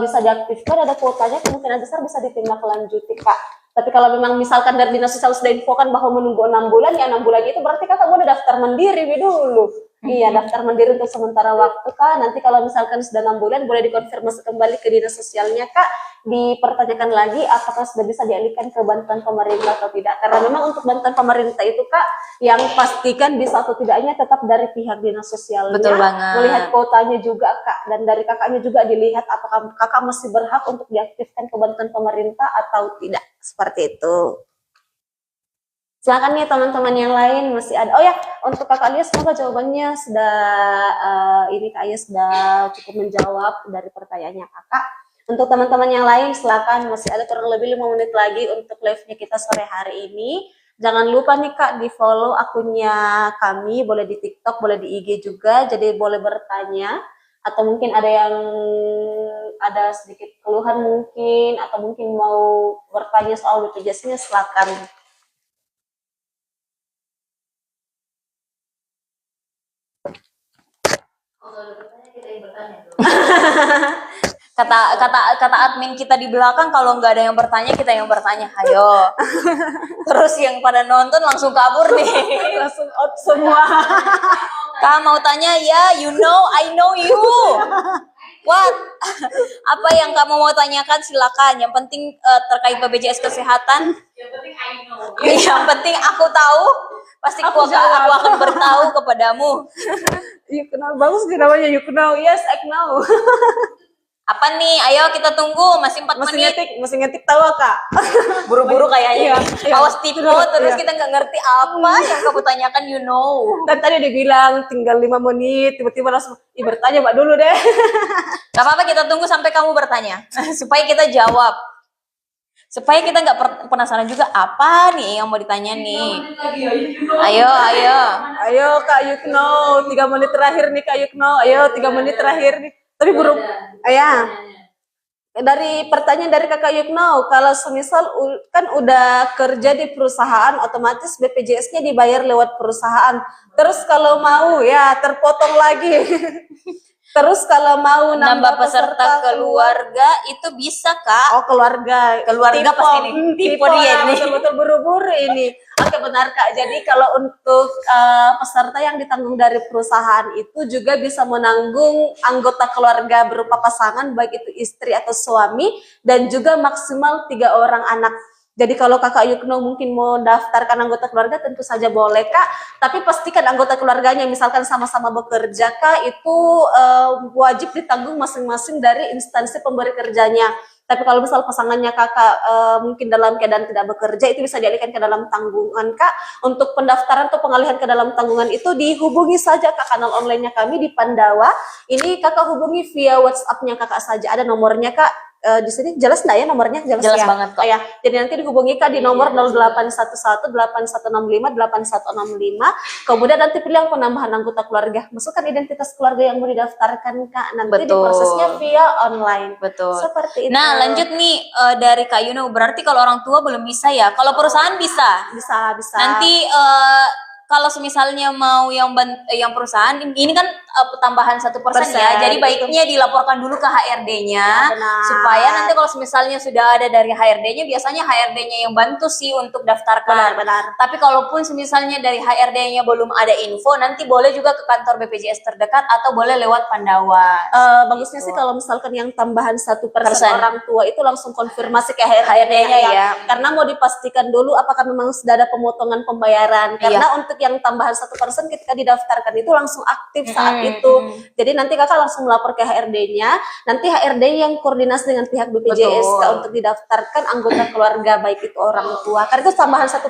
bisa diaktifkan, ada kuotanya, kemungkinan besar bisa ditindaklanjuti, Kak. Tapi kalau memang misalkan dari dinas sosial sudah infokan bahwa menunggu 6 bulan, ya 6 bulan itu berarti Kakak boleh daftar mandiri dulu. Iya, daftar mandiri untuk sementara waktu, Kak. Nanti kalau misalkan sudah 6 bulan, boleh dikonfirmasi kembali ke dinas sosialnya, Kak. Dipertanyakan lagi apakah sudah bisa dialihkan ke bantuan pemerintah atau tidak. Karena memang untuk bantuan pemerintah itu, Kak, yang pastikan bisa atau tidaknya tetap dari pihak dinas sosialnya. Betul banget. Melihat kuotanya juga, Kak. Dan dari kakaknya juga dilihat apakah kakak masih berhak untuk diaktifkan ke bantuan pemerintah atau tidak. Seperti itu. Silakan nih teman-teman yang lain masih ada. Oh ya, untuk Kakak Alia semoga jawabannya sudah ini Kak Alia sudah cukup menjawab dari pertanyaannya Kakak. Untuk teman-teman yang lain silakan, masih ada kurang lebih 5 menit lagi untuk live-nya kita sore hari ini. Jangan lupa nih Kak di-follow akunnya kami, boleh di TikTok, boleh di IG juga, jadi boleh bertanya atau mungkin ada yang ada sedikit keluhan mungkin atau mungkin mau bertanya soal BPJS-nya silakan. kata admin kita di belakang, kalau nggak ada yang bertanya, kita yang bertanya. Ayo. Terus yang pada nonton langsung kabur nih. Langsung out semua. Kak mau tanya ya, you know, I know you. What? Apa yang kamu mau tanyakan silakan. Yang penting terkait BPJS kesehatan. Yang penting I know. Yang penting aku tahu. Pasti aku akan beritahu kepadamu. You know, bagus sih namanya you know. Yes, I know. Apa nih? Ayo kita tunggu, masih 4 menit. Masih ngetik tawa Kak. Buru-buru kayaknya. Iya. Awas tipu, terus kita nggak ngerti apa yang kamu tanyakan, you know. Dan tadi dia bilang tinggal 5 menit, tiba-tiba langsung bertanya Mbak dulu deh. Gak apa-apa, kita tunggu sampai kamu bertanya supaya kita jawab. Supaya kita nggak penasaran juga apa nih yang mau ditanya nih. Ayo. Ayo Kak Yukno, 3 menit terakhir nih Kak Yukno. Ayo 3 menit terakhir nih. Tapi buruk. Ya. Dari pertanyaan dari Kakak Yukno, kalau semisal kan udah kerja di perusahaan, otomatis BPJS-nya dibayar lewat perusahaan. Terus kalau mau ya terpotong lagi. Terus kalau mau nambah peserta keluarga itu bisa Kak. Oh keluarga pasti nih. Tipe dia nih. Betul-betul buru-buru ini. Oke benar Kak. Jadi kalau untuk peserta yang ditanggung dari perusahaan itu juga bisa menanggung anggota keluarga berupa pasangan baik itu istri atau suami dan juga maksimal 3 orang anak. Jadi kalau Kakak Yukno mungkin mau daftarkan anggota keluarga tentu saja boleh Kak. Tapi pastikan anggota keluarganya misalkan sama-sama bekerja Kak itu wajib ditanggung masing-masing dari instansi pemberi kerjanya. Tapi kalau misal pasangannya Kakak mungkin dalam keadaan tidak bekerja itu bisa dialihkan ke dalam tanggungan Kak. Untuk pendaftaran atau pengalihan ke dalam tanggungan itu dihubungi saja Kak kanal online-nya kami di Pandawa. Ini Kakak hubungi via WhatsApp-nya Kakak saja, ada nomornya Kak. Di sini jelas enggak ya nomornya? Jelas ya? banget kok. Ya. Jadi nanti dihubungi Kak di nomor 081181658165. Kemudian nanti pilih yang penambahan anggota keluarga. Masukkan identitas keluarga yang mau didaftarkan Kak. Nanti diprosesnya via online. Betul. Seperti itu. Nah, lanjut nih dari Kak Yuno. Berarti kalau orang tua belum bisa ya. Kalau perusahaan bisa. Bisa. Nanti kalau semisalnya mau yang perusahaan ini kan tambahan 1% ya. Jadi baiknya dilaporkan dulu ke HRD-nya supaya nanti kalau misalnya sudah ada dari HRD-nya, biasanya HRD-nya yang bantu sih untuk daftarkan. Benar. Tapi kalaupun misalnya dari HRD-nya belum ada info, nanti boleh juga ke kantor BPJS terdekat atau boleh lewat Pandawa. Bagusnya sih kalau misalkan yang tambahan 1% orang tua itu langsung konfirmasi ke HRD-nya ya. Karena mau dipastikan dulu apakah memang sudah ada pemotongan pembayaran. Karena untuk yang tambahan 1% ketika didaftarkan itu langsung aktif saat itu. Jadi nanti kakak langsung melapor ke HRD-nya. Nanti HRD yang koordinasi dengan pihak BPJS untuk didaftarkan anggota keluarga baik itu orang tua. Karena itu tambahan 1%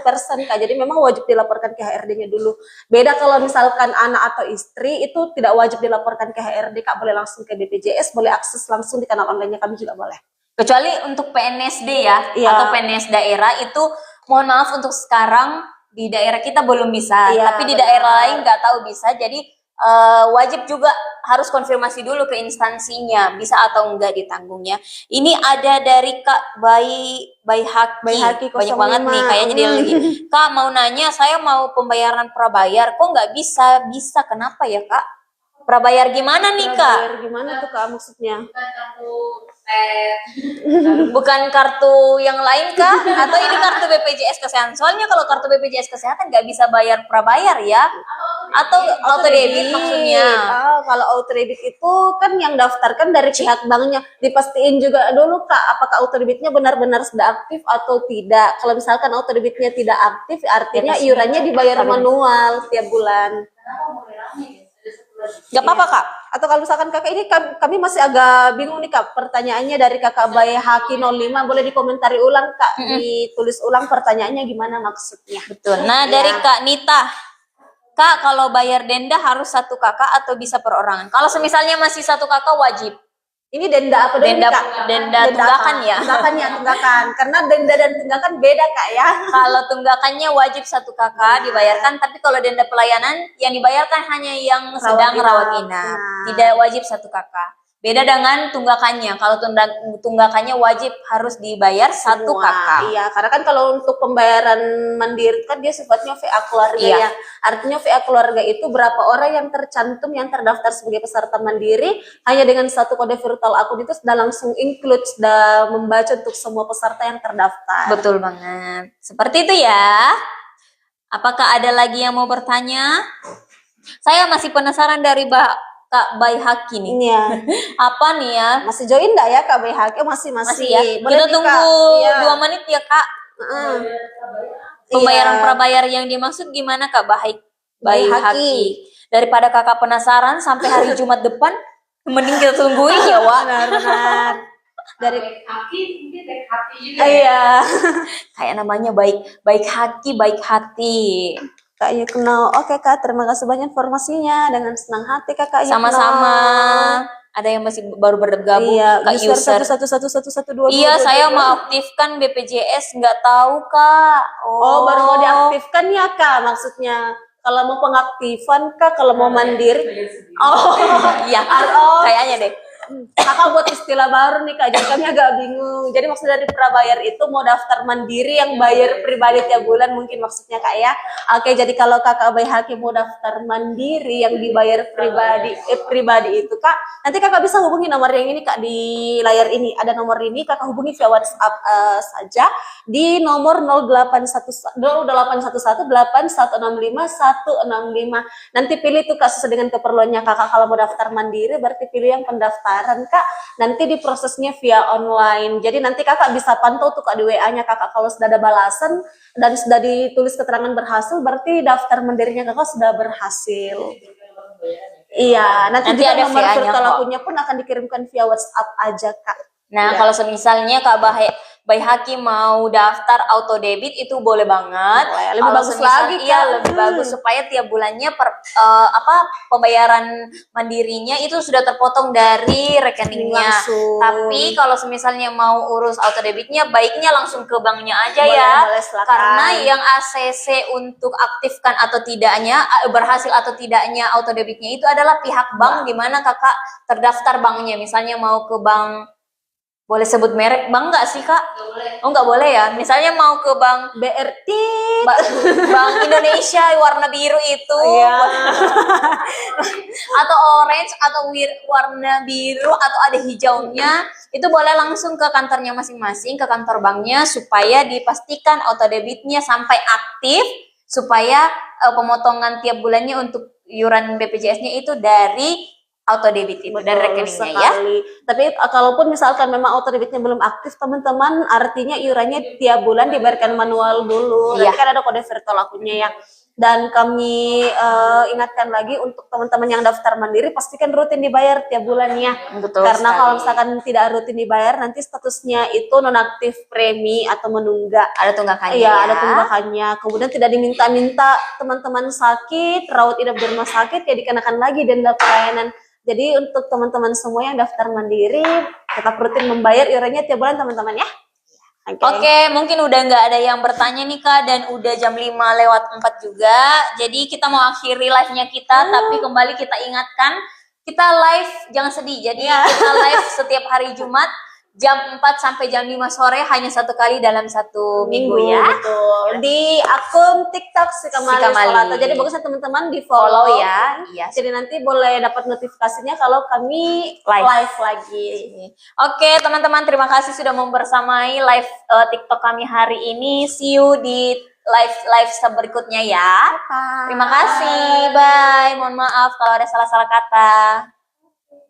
kak. Jadi memang wajib dilaporkan ke HRD-nya dulu. Beda kalau misalkan anak atau istri itu tidak wajib dilaporkan ke HRD kak. Boleh langsung ke BPJS, boleh akses langsung di kanal online-nya kami juga boleh. Kecuali untuk PNSD ya, atau PNS daerah itu mohon maaf untuk sekarang di daerah kita belum bisa, tapi di daerah lain nggak tahu bisa. Jadi wajib juga harus konfirmasi dulu ke instansinya bisa atau enggak ditanggungnya. Ini ada dari Kak Bayi Haki banyak banget nih kayaknya dia lagi. Kak mau nanya, saya mau pembayaran prabayar, kok nggak bisa? Bisa kenapa ya Kak? Prabayar gimana nih Kak? Prabayar gimana tuh Kak maksudnya? Bukan kartu yang lain Kak? Atau ini kartu BPJS Kesehatan? Soalnya kalau kartu BPJS Kesehatan nggak bisa bayar prabayar ya? Atau auto debit maksudnya? Kalau auto debit itu kan yang daftarkan dari pihak banknya. Dipastiin juga dulu Kak, apakah auto debitnya benar-benar sudah aktif atau tidak. Kalau misalkan auto debitnya tidak aktif, artinya iurannya dibayar manual tiap bulan. Gak apa-apa Kak. Atau kalau misalkan kakak ini kami masih agak bingung nih Kak, pertanyaannya dari kakak Bayi Haki 05, boleh dikomentari ulang Kak, ditulis ulang pertanyaannya gimana maksudnya. Betul. Nah dari Kak Nita, Kak kalau bayar denda harus satu kakak atau bisa perorangan? Kalau misalnya masih satu kakak wajib. Ini denda apa dulu Kak? Denda tunggakan ya? Tunggakan. Karena denda dan tunggakan beda Kak ya. Kalau tunggakannya wajib satu kakak dibayarkan, tapi kalau denda pelayanan yang dibayarkan hanya yang sedang rawat inap. Tidak wajib satu kakak. Beda dengan tunggakannya. Kalau tunggakannya wajib harus dibayar satu kakak. Iya, karena kan kalau untuk pembayaran mandiri kan dia sifatnya VA keluarga ya. Artinya VA keluarga itu berapa orang yang tercantum yang terdaftar sebagai peserta mandiri, hanya dengan satu kode virtual akun itu sudah langsung include, sudah membaca untuk semua peserta yang terdaftar. Betul banget. Seperti itu ya. Apakah ada lagi yang mau bertanya? Saya masih penasaran dari Kak Bayi Haki nih. Iya. Apa nih ya? Masih join enggak ya Kak Bayi Haki? Masih ya. Kita tunggu 2 menit ya Kak. Pembayaran prabayar yang dimaksud gimana Kak Bayi Haki? Daripada kakak penasaran sampai hari Jumat depan, mending kita tungguin ya Wak. Benar. Dari hati mungkin baik hati juga. Iya. Kayak namanya baik hati. Kak Yukno, oke Kak, terima kasih banyak informasinya. Dengan senang hati Kak Yukno. Sama-sama. Ada yang masih baru bergabung, Kak user. Iya, saya mau aktifkan BPJS, nggak tahu Kak. Oh, baru mau diaktifkan ya Kak, maksudnya. Kalau mau pengaktifan Kak, kalau mau mandiri. Oh, iya. Kayaknya deh. Kakak buat istilah baru nih Kak, jadi kami agak bingung. Jadi maksud dari prabayar itu mau daftar mandiri yang bayar pribadi tiap bulan mungkin maksudnya Kak ya. Oke, jadi kalau Kakak Bayi Haki mau daftar mandiri yang dibayar pribadi itu Kak, nanti Kakak bisa hubungi nomor yang ini Kak, di layar ini. Ada nomor ini, Kakak hubungi via WhatsApp saja di nomor 08118165 Nanti pilih tuh Kak sesuai dengan keperluannya Kakak. Kalau mau daftar mandiri berarti pilih yang pendaftaran Kak, nanti diprosesnya via online. Jadi nanti Kakak bisa pantau tuh Kak di WA-nya Kakak, kalau sudah ada balasan dan sudah ditulis keterangan berhasil berarti daftar mandirinya Kakak sudah berhasil. Iya, nanti ada nomor virtual akunnya pun akan dikirimkan via WhatsApp aja Kak. Nah, kalau misalnya Kak Bayi Haki mau daftar auto debit itu boleh banget. Lebih bagus lagi Iya, lebih bagus supaya tiap bulannya pembayaran mandirinya itu sudah terpotong dari rekeningnya. Tapi kalau misalnya mau urus auto debitnya baiknya langsung ke banknya aja ya. Karena yang ACC untuk aktifkan atau tidaknya, berhasil atau tidaknya auto debitnya itu adalah pihak bank di mana Kakak terdaftar banknya. Misalnya mau ke bank Boleh sebut merek bank nggak sih Kak? Nggak boleh. Oh nggak boleh ya. Misalnya mau ke bank BRT. Bank Indonesia warna biru itu, Iya. atau orange atau warna biru atau ada hijaunya, itu boleh langsung ke kantornya masing-masing, ke kantor banknya supaya dipastikan auto debitnya sampai aktif supaya pemotongan tiap bulannya untuk iuran BPJS-nya itu dari auto debit itu, dari Betul rekeningnya ya. sekali. Tapi kalaupun misalkan memang auto debitnya belum aktif, teman-teman, artinya iurannya tiap bulan dibayarkan manual dulu. Iya. Nanti kan ada kode virtual akunnya ya. Dan kami ingatkan lagi untuk teman-teman yang daftar mandiri, pastikan rutin dibayar tiap bulannya. Betul Karena sekali. kalau misalkan tidak rutin dibayar, nanti statusnya itu nonaktif premi atau menunggak. Ada tunggakannya Iya, ya. ada tunggakannya. Kemudian tidak diminta-minta teman-teman sakit, rawat inap di rumah sakit, ya dikenakan lagi denda pelayanan. Jadi untuk teman-teman semua yang daftar mandiri, tetap rutin membayar iurannya tiap bulan teman-teman ya. Oke, mungkin udah nggak ada yang bertanya nih Kak, dan udah jam 5:04 juga. Jadi kita mau akhiri live-nya kita, tapi kembali kita ingatkan, kita live, jangan sedih. Jadi kita live setiap hari Jumat, jam 4 sampai jam 5 sore, hanya satu kali dalam satu minggu ya. Betul. Di akun TikTok si Kamali Solato. Jadi bagusnya teman-teman di follow ya. Iya. Jadi nanti boleh dapat notifikasinya kalau kami live lagi. Oke, teman-teman, terima kasih sudah membersamai live TikTok kami hari ini. See you di live berikutnya ya. Terima kasih. Bye. Mohon maaf kalau ada salah-salah kata.